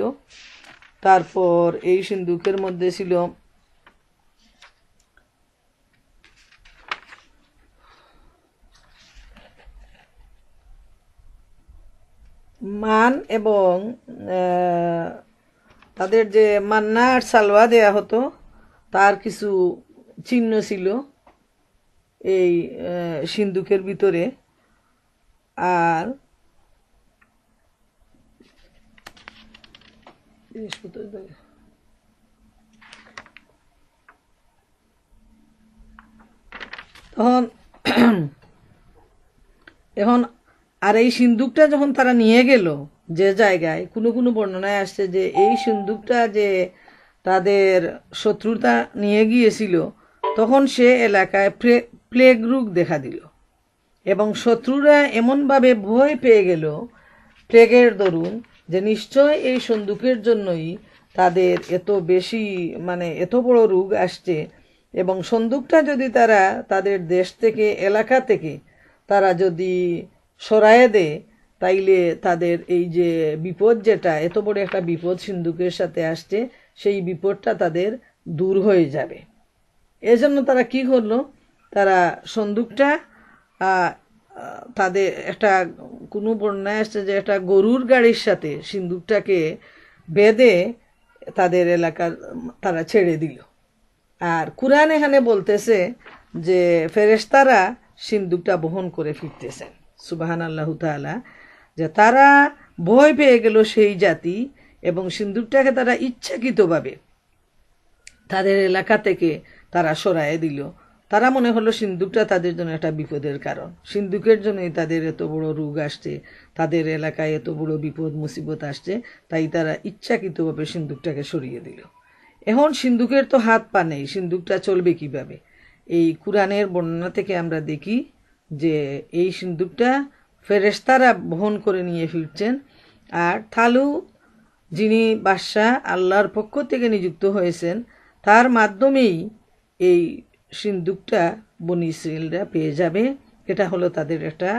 তারপর এই সিন্দুকের মধ্যে ছিল মান এবং তাদের যে মান্না আর সালওয়া দেয়া হতো তার কিছু চিহ্ন ছিল এই সিন্দুকের ভিতরে। আর তখন এখন আর এই সিন্দুকটা যখন তারা নিয়ে গেল যে জায়গায়, কোনো কোনো বর্ণনায় আসছে যে এই সিন্দুকটা যে তাদের শত্রুতা নিয়ে গিয়েছিল, তখন সে এলাকায় প্লেগ রোগ দেখা দিল এবং শত্রুরা এমনভাবে ভয় পেয়ে গেল প্লেগের দরুন যে নিশ্চয় এই সিন্দুকের জন্যই তাদের এত বেশি এত বড় রোগ আসছে। এবং সিন্দুকটা যদি তারা তাদের দেশ থেকে এলাকা থেকে তারা যদি সরায়ে দেয়, তাইলে তাদের এই যে বিপদ, যেটা এত বড় একটা বিপদ সিন্দুকের সাথে আসছে, সেই বিপদটা তাদের দূর হয়ে যাবে। এজন্য তারা কি করলো, তারা সিন্দুকটা তাদের একটা কোনো বর্ণায় আসছে যে একটা গরুর গাড়ির সাথে সিন্দুকটাকে বেঁধে তাদের এলাকার তারা ছেড়ে দিল। আর কুরআন এখানে বলতেছে যে ফেরেশতারা সিন্দুকটা বহন করে ফিরতেছেন। সুবহানাল্লাহু তাআলা, যে তারা ভয় পেয়ে গেল সেই জাতি এবং সিন্দুকটাকে তারা ইচ্ছাকৃতভাবে তাদের এলাকা থেকে তারা সরায়ে দিল। তারা মনে হলো সিন্দুকটা তাদের জন্য একটা বিপদের কারণ, সিন্দুকের জন্যই তাদের এত বড় রোগ আসছে, তাদের এলাকায় এত বড় বিপদ মুসিবত আসছে, তাই তারা ইচ্ছাকৃতভাবে সিন্দুকটাকে সরিয়ে দিল। এখন সিন্দুকের তো হাত পা নেই, সিন্দুকটা চলবে কিভাবে? এই কুরআনের বর্ণনা থেকে আমরা দেখি যে এই সিন্দুকটা ফেরেশতারা বহন করে নিয়ে ফিরছেন। আর তালুত, যিনি বাদশাহ আল্লাহর পক্ষ থেকে নিযুক্ত হয়েছেন, তার মাধ্যমেই এই সিন্দুকটা বনী ইসরাইলরা পেয়ে যাবে। এটা হলো তাদের একটা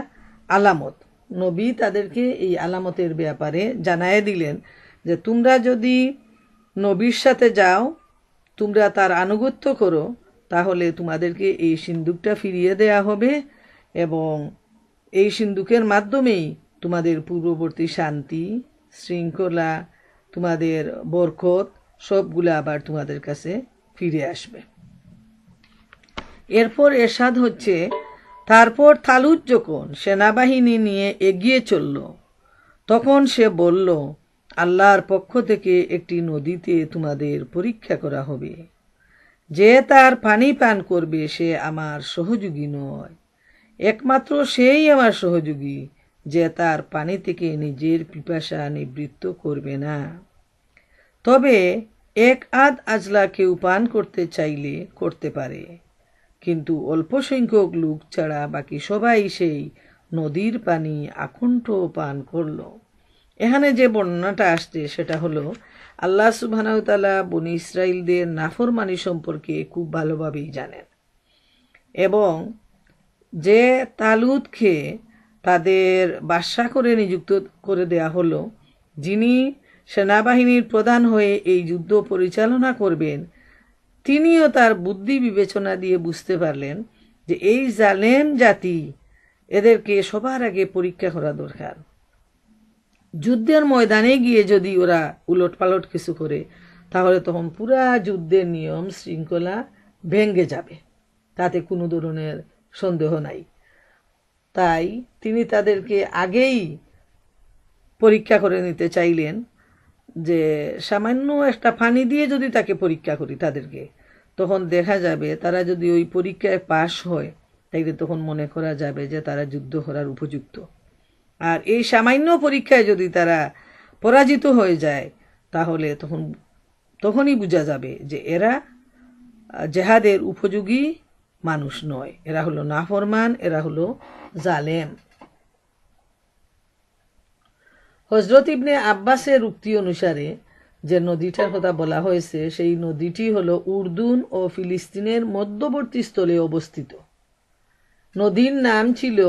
আলামত। নবী তাদেরকে এই আলামতের ব্যাপারে জানায় দিলেন যে তোমরা যদি নবীর সাথে যাও, তোমরা তার আনুগত্য করো, তাহলে তোমাদেরকে এই সিন্দুকটা ফিরিয়ে দেয়া হবে এবং এই সিন্দুকের মাধ্যমেই তোমাদের পূর্ববর্তী শান্তি, শৃঙ্খলা, তোমাদের বরকত সবগুলো আবার তোমাদের কাছে ফিরে আসবে। এরপর এরশাদ হচ্ছে, তারপর তালুত যখন সেনাবাহিনী নিয়ে এগিয়ে চলল, তখন সে বলল, আল্লাহর পক্ষ থেকে একটি নদীতে তোমাদের পরীক্ষা করা হবে। যে তার পানি পান করবে সে আমার সহযোগী নয়, একমাত্র সেই আমার সহযোগী যে তার পানি থেকে নিজের পিপাসা নিবৃত্ত করবে না। তবে এক আধ আজলা কেউ পান করতে চাইলে করতে পারে, কিন্তু অল্প সংখ্যক লোক ছাড়া বাকি সবাই সেই নদীর পানি আকণ্ঠ পান করল। এখানে যে বর্ণনাটা আসছে সেটা হলো আল্লাহ সুবহানাহু ওয়া তাআলা বনী ইসরাইলদের নাফরমানি সম্পর্কে খুব ভালোভাবেই জানেন এবং যে তালুতকে তাদের বাদশা করে নিযুক্ত করে দেয়া হলো, যিনি সেনাবাহিনীর প্রধান হয়ে এই যুদ্ধ পরিচালনা করবেন, তিনিও তার বুদ্ধি বিবেচনা দিয়ে বুঝতে পারলেন যে এই জালেম জাতি, এদেরকে সবার আগে পরীক্ষা করা দরকার। যুদ্ধের ময়দানে গিয়ে যদি ওরা উলট পালট কিছু করে, তাহলে তখন পুরা যুদ্ধের নিয়ম শৃঙ্খলা ভেঙে যাবে, তাতে কোনো ধরনের সন্দেহ নাই। তাই তিনি তাদেরকে আগেই পরীক্ষা করে নিতে চাইলেন যে সামান্য একটা পানি দিয়ে যদি তাকে পরীক্ষা করি তাদেরকে, তখন দেখা যাবে তারা যদি ওই পরীক্ষায় পাশ হয়, তাইলে তখন মনে করা যাবে যে তারা যুদ্ধ করার উপযুক্ত। আর এই সামান্য পরীক্ষায় যদি তারা পরাজিত হয়ে যায়, তাহলে তখনই বোঝা যাবে যে এরা জেহাদের উপযোগী মানুষ নয়, এরা হলো নাফরমান, এরা হলো জালেম। হযরত ইবনে আব্বাসের উক্তি অনুসারে যে নদীটার কথা বলা হয়েছে, সেই নদীটি হলো উর্দুন ও ফিলিস্তিনের মধ্যবর্তী স্থলে অবস্থিত। নদীর নাম ছিল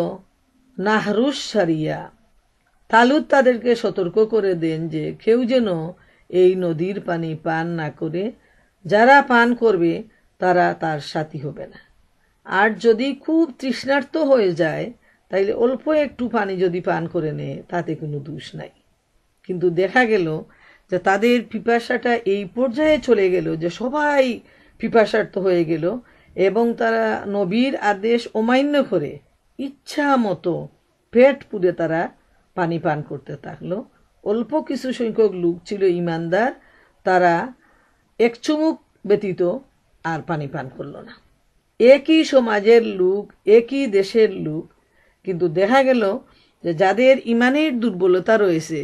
নাহরুস সারিয়া। তালুত তাদেরকে সতর্ক করে দেন যে কেউ যেন এই নদীর পানি পান না করে, যারা পান করবে তারা তার সাথী হবে না। আর যদি খুব তৃষ্ণার্ত হয়ে যায়, তাইলে অল্প একটু পানি যদি পান করে নেয়, তাতে কোনো দোষ নাই। কিন্তু দেখা গেল যে তাদের পিপাসাটা এই পর্যায়ে চলে গেল যে সবাই পিপাসার্থ হয়ে গেল এবং তারা নবীর আদেশ অমান্য করে ইচ্ছা মতো পেট পুড়ে তারা পানি পান করতে থাকলো। অল্প কিছু সংখ্যক লোক ছিল ইমানদার, তারা এক চুমুক ব্যতীত আর পানি পান করল না। একই সমাজের লোক, একই দেশের লোক, কিন্তু দেখা গেল যে যাদের ইমানের দুর্বলতা রয়েছে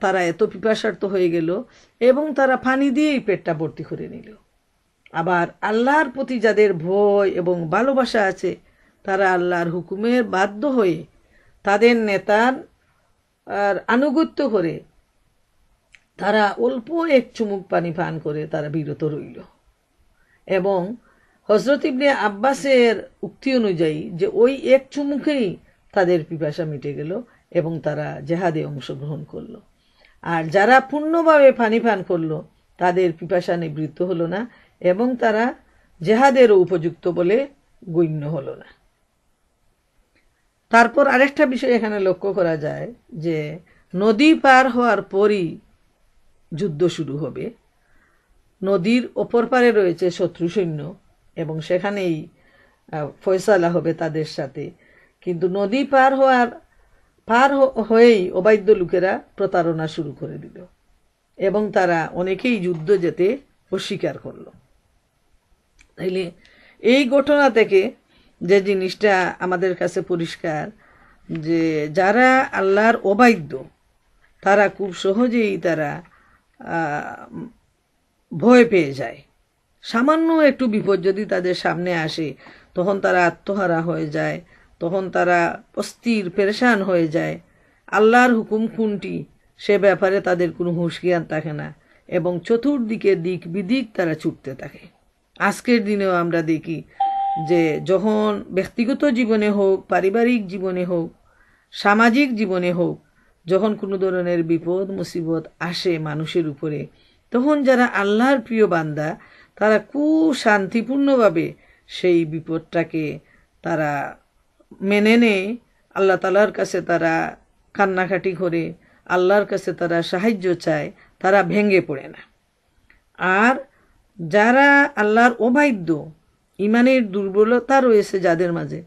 তারা এত পিপাসার্থ হয়ে গেল এবং তারা পানি দিয়েই পেটটা ভর্তি করে নিল। আবার আল্লাহর প্রতি যাদের ভয় এবং ভালোবাসা আছে তারা আল্লাহর হুকুমের বাধ্য হয়ে তাদের নেতার আনুগত্য করে তারা অল্প এক চুমুক পানি পান করে তারা বিরত রইল। এবং হযরত ইবনে আব্বাসের উক্তি অনুযায়ী যে ওই এক চুমুকেই তাদের পিপাসা মিটে গেল এবং তারা জেহাদে অংশগ্রহণ করলো। আর যারা পূর্ণভাবে পানি পান করলো তাদের পিপাসা নিবৃত্ত হলো না এবং তারা জেহাদেরও উপযুক্ত বলে গণ্য হলো না। তারপর আরেকটা বিষয় এখানে লক্ষ্য করা যায় যে নদী পার হওয়ার পরই যুদ্ধ শুরু হবে। নদীর অপর পারে রয়েছে শত্রু সৈন্য এবং সেখানেই ফয়সালা হবে তাদের সাথে। কিন্তু নদী পার হয়েই অবাধ্য লোকেরা প্রতারণা শুরু করে দিল এবং তারা অনেকেই যুদ্ধ যেতে অস্বীকার করল। তাইলে এই ঘটনা থেকে যে জিনিসটা আমাদের কাছে পরিষ্কার যে যারা আল্লাহর অবাধ্য তারা খুব সহজেই তারা ভয় পেয়ে যায়। সামান্য একটু বিপদ যদি তাদের সামনে আসে তখন তারা আত্মহারা হয়ে যায়, তখন তারা অস্থির পেরেশান হয়ে যায়। আল্লাহর হুকুম কোনটি সে ব্যাপারে তাদের কোনো হুঁশ জ্ঞান থাকে না এবং চতুর্দিকে দিক বিদিক তারা ছুটতে থাকে। আজকের দিনেও আমরা দেখি যে যখন ব্যক্তিগত জীবনে হোক, পারিবারিক জীবনে হোক, সামাজিক জীবনে হোক, যখন কোনো ধরনের বিপদ মুসিবত আসে মানুষের উপরে, তখন যারা আল্লাহর প্রিয় বান্দা তারা খুব শান্তিপূর্ণভাবে সেই বিপদটাকে তারা মেনে নেয়, আল্লাহ তাআলার কাছে তারা কান্নাকাটি করে, আল্লাহর কাছে তারা সাহায্য চায়, তারা ভেঙে পড়ে না। আর যারা আল্লাহর অবাধ্য, ইমানের দুর্বলতা রয়েছে যাদের মাঝে,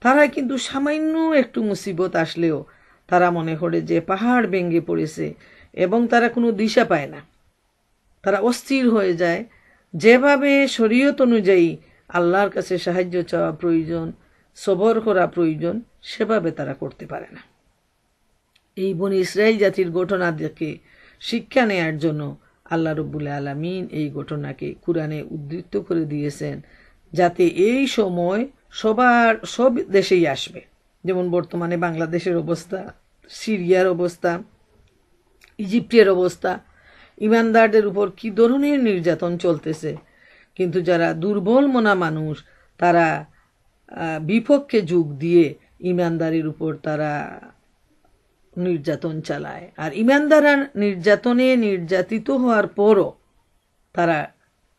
তারা কিন্তু সামান্য একটু মুসিবত আসলেও তারা মনে করে যে পাহাড় ভেঙে পড়েছে এবং তারা কোনো দিশা পায় না। তারা অস্থির হয়ে যায়। যেভাবে শরীয়ত অনুযায়ী আল্লাহর কাছে সাহায্য চাওয়া প্রয়োজন, সবর করা প্রয়োজন, সেভাবে তারা করতে পারে না। এই বনী ইসরাইল জাতির ঘটনা দেখে শিক্ষা নেয়ার জন্য আল্লাহ রাব্বুল আলামিন এই ঘটনাকে কুরআনে উদ্ধৃত করে দিয়েছেন, যাতে এই সময় সব দেশেই আসবে। যেমন বর্তমানে বাংলাদেশের অবস্থা, সিরিয়ার অবস্থা, ইজিপ্টের অবস্থা, ইমানদারদের উপর কি ধরনের নির্যাতন চলতেছে। কিন্তু যারা দুর্বল মনা মানুষ তারা বিপক্ষে যোগ দিয়ে ইমানদারের উপর তারা নির্যাতন চালায়। আর ইমানদাররা নির্যাতনে নির্যাতিত হওয়ার পরও তারা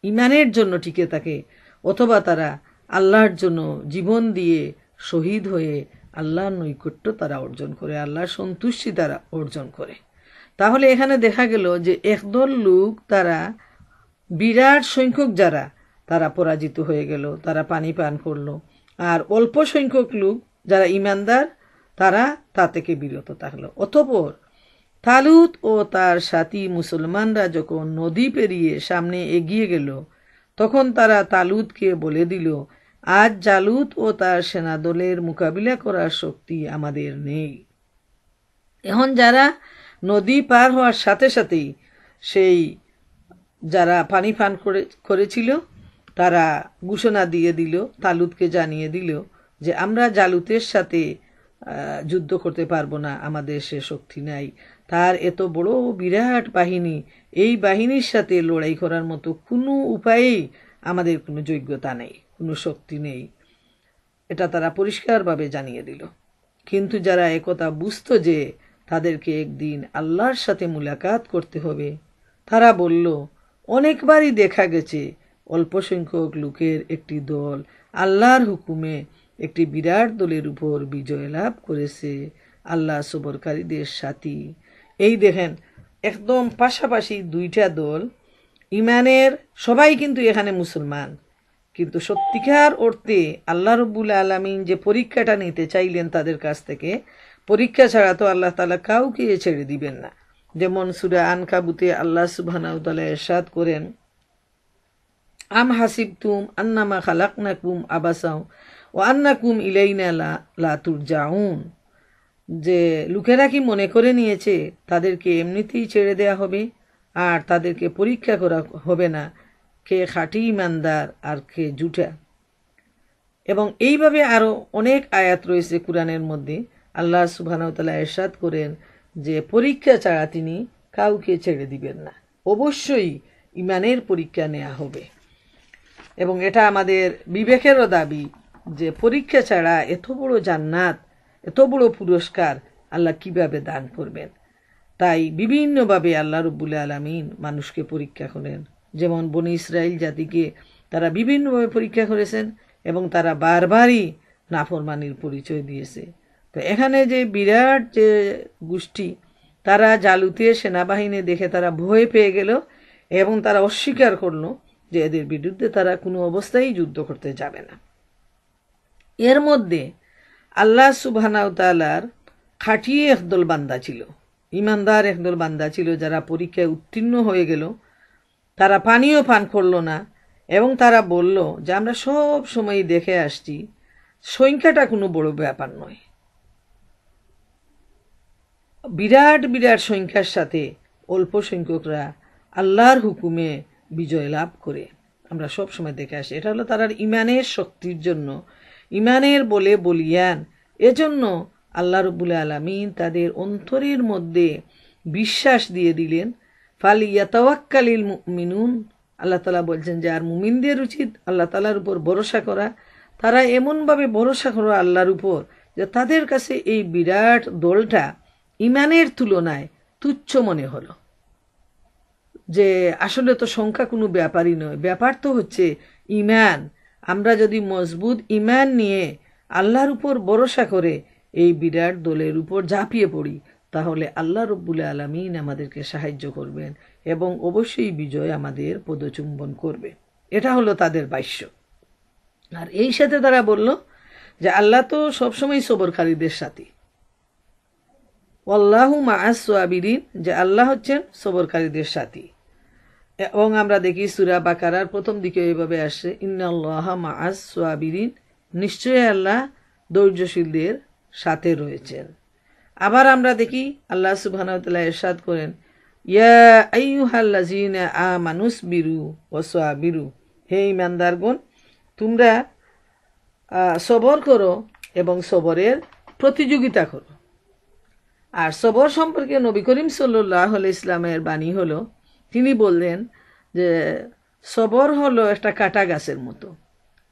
ইমানের জন্য টিকে থাকে, অথবা তারা আল্লাহর জন্য জীবন দিয়ে শহীদ হয়ে আল্লাহর নৈকট্য তারা অর্জন করে, আল্লাহর সন্তুষ্টি তারা অর্জন করে। তাহলে এখানে দেখা গেল যে একদল লোক তারা বিরাট সংখ্যক যারা তারা পরাজিত হয়ে গেল, তারা পানি পান করলো। আর অল্প সংখ্যক লোক যারা ইমানদার তারা তা থেকে বিরত থাকলো। অতঃপর তালুত ও তার সাথী মুসলমানরা যখন নদী পেরিয়ে সামনে এগিয়ে গেল তখন তারা তালুতকে বলে দিল, আজ জালুত ও তার সেনাদলের মোকাবিলা করার শক্তি আমাদের নেই। এখন যারা নদী পার হওয়ার সাথে সাথেই সেই যারা পানি পান করেছিল তারা ঘোষণা দিয়ে দিল, তালুতকে জানিয়ে দিল যে আমরা জালুতের সাথে যুদ্ধ করতে পারবো না, আমাদের সে শক্তি নাই। তার এত বড় বিরাট বাহিনী, এই বাহিনীর সাথে লড়াই করার মতো কোনো উপায়েই আমাদের কোনো যোগ্যতা নেই, কোনো শক্তি নেই। এটা তারা পরিষ্কারভাবে জানিয়ে দিল। কিন্তু যারা একথা বুঝতো যে তাদেরকে একদিন আল্লাহর সাথে মুলাকাত করতে হবে, তারা বলল, অনেকবারই দেখা গেছে অল্প সংখ্যক লোকের একটি দল আল্লাহর হুকুমে একটি বিরাট দলের উপর বিজয় লাভ করেছে। আল্লাহ সবরকারীদের সাথী। এই দেখেন একদম পাশাপাশি দুইটা দল, ইমানের সবাই কিন্তু এখানে মুসলমান, কিন্তু সত্যিকার অর্থে আল্লাহ রব্বুল আলামিন যে পরীক্ষাটা নিতে চাইলেন তাদের কাছ থেকে, পরীক্ষা ছাড়া তো আল্লাহ তাআলা কাউকে ছেড়ে দিবেন না। যেমন সূরা আনকাবুতে আল্লাহ সুবহানাহু ওয়া তাআলা ইরশাদ করেন, আম হাসিবতুম আন্নামা খালাকনাকুম আবাসাও ওয়া আন্নাকুম ইলাইনা লা তুরজাউন, যে লোকেরা কি মনে করে নিয়েছে তাদেরকে এমনিতেই ছেড়ে দেয়া হবে আর তাদেরকে পরীক্ষা করা হবে না, কে খাঁটি ইমানদার আর কে জুটা। এবং এইভাবে আরও অনেক আয়াত রয়েছে কুরআনের মধ্যে। আল্লাহ সুবহানাহু ওয়া তাআলা ইরশাদ করেন যে পরীক্ষা ছাড়া তিনি কাউকে ছেড়ে দিবেন না, অবশ্যই ইমানের পরীক্ষা নেওয়া হবে। এবং এটা আমাদের বিবেকেরও দাবি যে পরীক্ষা ছাড়া এত বড় জান্নাত, এত বড় পুরস্কার আল্লাহ কিভাবে দান করবেন। তাই বিভিন্নভাবে আল্লাহ রব্বুল আলামিন মানুষকে পরীক্ষা করেন। যেমন বনি ইসরাইল জাতিকে তারা বিভিন্নভাবে পরীক্ষা করেছেন এবং তারা বারবারই নাফরমানির পরিচয় দিয়েছে। তো এখানে যে বিরাট যে গোষ্ঠী, তারা জালুতের সেনাবাহিনী দেখে তারা ভয় পেয়ে গেল এবং তারা অস্বীকার করলো যে এদের বিরুদ্ধে তারা কোনো অবস্থায় যুদ্ধ করতে যাবে না। এর মধ্যে আল্লাহ সুবহানাহু ওয়া তাআলার খাঁটিয়ে একদল বান্দা ছিল, ইমানদার একদল বান্দা ছিল, যারা পরীক্ষায় উত্তীর্ণ হয়ে গেল। তারা পানিও পান করলো না এবং তারা বলল যে আমরা সব সময় দেখে আসছি সংখ্যাটা কোনো বড় ব্যাপার নয়, বিরাট বিরাট সংখ্যার সাথে অল্প সংখ্যকরা আল্লাহর হুকুমে বিজয় লাভ করে আমরা সব সময় দেখে আসি। এটা হলো তার ইমানের শক্তির জন্য, ইমানের বলে বলিয়ান। এজন্য আল্লাহ রব্বুল আলামিন তাদের অন্তরের মধ্যে বিশ্বাস দিয়ে দিলেন, ফালিয়াতাওয়াক্কালিল মুমিনুন। আল্লাহ তাআলা বলছেন যে আর মুমিনদের উচিত আল্লাহ তাআলার উপর ভরসা করা। তারা এমনভাবে ভরসা করো আল্লাহর উপর যে তাদের কাছে এই বিরাট দলটা ইমানের তুলনায় তুচ্ছ মনে হলো, যে আসলে তো সংখ্যা কোনো ব্যাপারই নয়, ব্যাপার তো হচ্ছে ইমান। আমরা যদি মজবুত ইমান নিয়ে আল্লাহর উপর ভরসা করে এই বিরাট দলের উপর ঝাঁপিয়ে পড়ি, তাহলে আল্লাহ রব্বুল আলামিন আমাদেরকে সাহায্য করবেন এবং অবশ্যই বিজয় আমাদের পদচুম্বন করবে। এটা হলো তাদের ভাষ্য। আর এই সাথে তারা বলল যে আল্লাহ তো সবসময় সবরকারীদের সাথী, আল্লাহু মাআস সাবিরিন, যে আল্লাহ হচ্ছেন সবরকারীদের সাথী। এবং আমরা দেখি সূরা বাকারার প্রথম দিকে এইভাবে আসে, ইন্নাল্লাহা মাআস সাবিরিন, নিশ্চয়ই আল্লাহ ধৈর্যশীলদের সাথে রয়েছেন। আবার আমরা দেখি আল্লাহ সুবহানাহু ওয়া তাআলা ইরশাদ করেন, ইয়া আইয়ুহাল্লাযীনা আমানুসবিরু ওয়া সাবিরু, হে ঈমানদারগণ তোমরা সবর করো এবং সবরের প্রতিযোগিতা করো। আর সবর সম্পর্কে নবী করিম সাল্লাল্লাহু আলাইহি ইসলামের বাণী হলো, তিনি বললেন যে সবর হলো একটা কাঁটা গাছের মতো,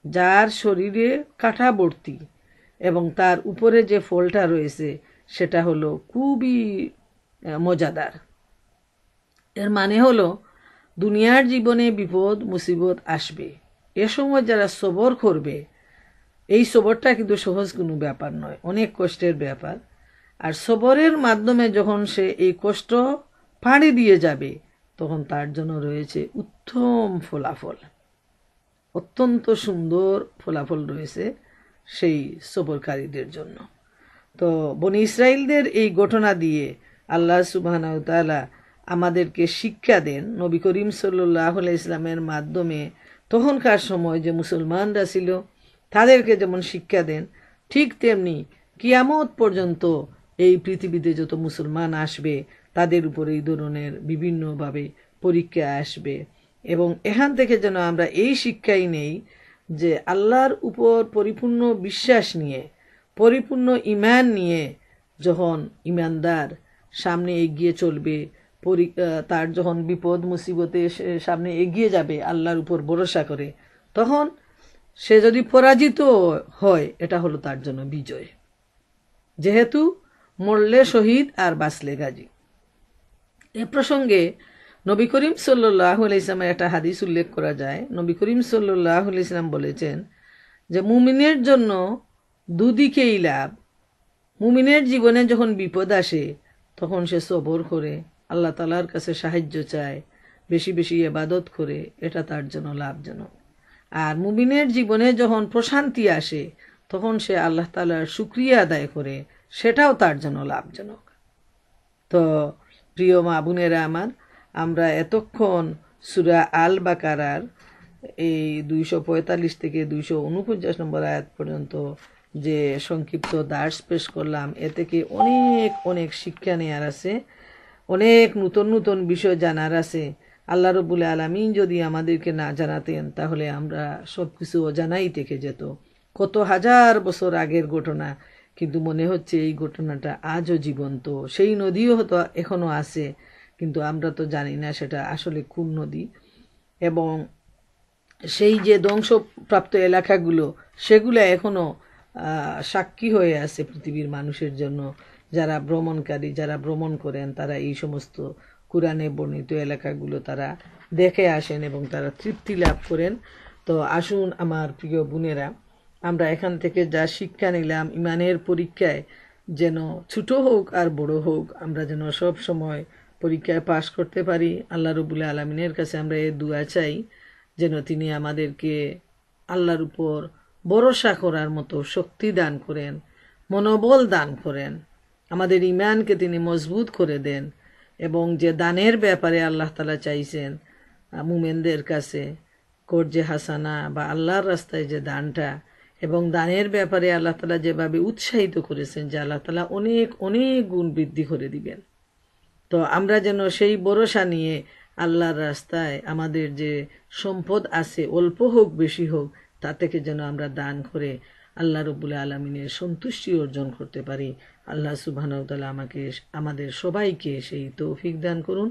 যার শরীরে কাঁটা ভর্তি এবং তার উপরে যে ফলটা রয়েছে সেটা হলো খুবই মজাদার। এর মানে হলো দুনিয়ার জীবনে বিপদ মুসিবত আসবে, এ সময় যারা সবর করবে, এই সবরটা কিন্তু সহজ কোনো ব্যাপার নয়, অনেক কষ্টের ব্যাপার। আর সবরের মাধ্যমে যখন সে এই কষ্ট পাড়ি দিয়ে যাবে, তখন তার জন্য রয়েছে উত্তম ফলাফল, অত্যন্ত সুন্দর ফলাফল রয়েছে সেই সবরকারীদের জন্য। তো বনি ইসরাইলদের এই ঘটনা দিয়ে আল্লাহ সুবহানাহু ওয়া তাআলা আমাদেরকে শিক্ষা দেন নবী করিম সাল্লাল্লাহু আলাইহি ইসলামের মাধ্যমে। তখনকার সময় যে মুসলমানরা ছিল তাদেরকে যেমন শিক্ষা দেন, ঠিক তেমনি কিয়ামত পর্যন্ত এই পৃথিবীতে যত মুসলমান আসবে তাদের উপর এই ধরনের বিভিন্নভাবে পরীক্ষা আসবে। এবং এখান থেকে যেন আমরা এই শিক্ষাই নেই যে আল্লাহর উপর পরিপূর্ণ বিশ্বাস নিয়ে, পরিপূর্ণ ঈমান নিয়ে যখন ঈমানদার সামনে এগিয়ে চলবে, তার যখন বিপদ মুসিবতে সামনে এগিয়ে যাবে আল্লাহর উপর ভরসা করে, তখন সে যদি পরাজিত হয় এটা হলো তার জন্য বিজয়, যেহেতু মরলে শহীদ আর বাঁচলে গাজী। এ প্রসঙ্গে নবী করিম সাল্লাল্লাহু আলাইহি ইসলামের একটা হাদিস উল্লেখ করা যায়। নবী করিম সাল্লাল্লাহু আলাইহি ইসলাম বলেছেন যে মুমিনের জন্য দুদিকেই লাভ। মুমিনের জীবনে যখন বিপদ আসে তখন সে সবর করে আল্লাহ তাআলার কাছে সাহায্য চায়, বেশি বেশি ইবাদত করে, এটা তার জন্য লাভজনক। আর মুমিনের জীবনে যখন প্রশান্তি আসে তখন সে আল্লাহ তাআলার শুকরিয়া আদায় করে, সেটাও তার জন্য লাভজনক। তো প্রিয় মা বোনেরা আমার, আমরা এতক্ষণ সূরা আল বাকারার এই 245 থেকে 249 নম্বর আয়াত পর্যন্ত যে সংক্ষিপ্ত দার্স পেশ করলাম, এ থেকে অনেক অনেক শিক্ষা নেয়ার আছে, অনেক নতুন নতুন বিষয় জানার আছে। আল্লাহ রব্বুল আলামিন যদি আমাদেরকে না জানাতেন তাহলে আমরা সব কিছু অজানাই থেকে যেত। কত হাজার বছর আগের ঘটনা, কিন্তু মনে হচ্ছে এই ঘটনাটা আজও জীবন্ত। সেই নদীও হয়তো এখনো আছে, কিন্তু আমরা তো জানি না সেটা আসলে কোন নদী। এবং সেই যে ধ্বংসপ্রাপ্ত এলাকাগুলো, সেগুলো এখনো সাক্ষী হয়ে আছে পৃথিবীর মানুষের জন্য। যারা ভ্রমণকারী, যারা ভ্রমণ করেন, তারা এই সমস্ত কুরআনে বর্ণিত এলাকাগুলো তারা দেখে আসেন এবং তারা তৃপ্তি লাভ করেন। তো আসুন আমার প্রিয় বোনেরা, আমরা এখান থেকে যা শিক্ষা নিলাম, ইমানের পরীক্ষায় যেন ছোট হোক আর বড় হোক, আমরা যেন সব সময় পরীক্ষায় পাশ করতে পারি। আল্লাহ রাব্বুল আলামিনের কাছে আমরা এই দোয়া চাই যেন তিনি আমাদেরকে আল্লাহর উপর ভরসা করার মতো শক্তি দান করেন, মনোবল দান করেন, আমাদের ঈমানকে তিনি মজবুত করে দেন। এবং যে দানের ব্যাপারে আল্লাহ তাআলা চাইছেন মুমিনদের কাছে, কর্জে হাসানা বা আল্লাহর রাস্তায় যে দানটা, এবং দানের ব্যাপারে আল্লাহ তাআলা যেভাবে উৎসাহিত করেছেন যে আল্লাহ তাআলা অনেক অনেক গুণ বৃদ্ধি করে দিবেন। তো আমরা যেন সেই ভরসা নিয়ে আল্লাহর রাস্তায় আমাদের যে সম্পদ আছে, অল্প হোক বেশি হোক, তা থেকে যেন আমরা দান করে আল্লাহ রাব্বুল আলামিনের সন্তুষ্টি অর্জন করতে পারি। আল্লাহ সুবহানাহু ওয়া তাআলা আমাদের সবাইকে সেই তৌফিক দান করুন।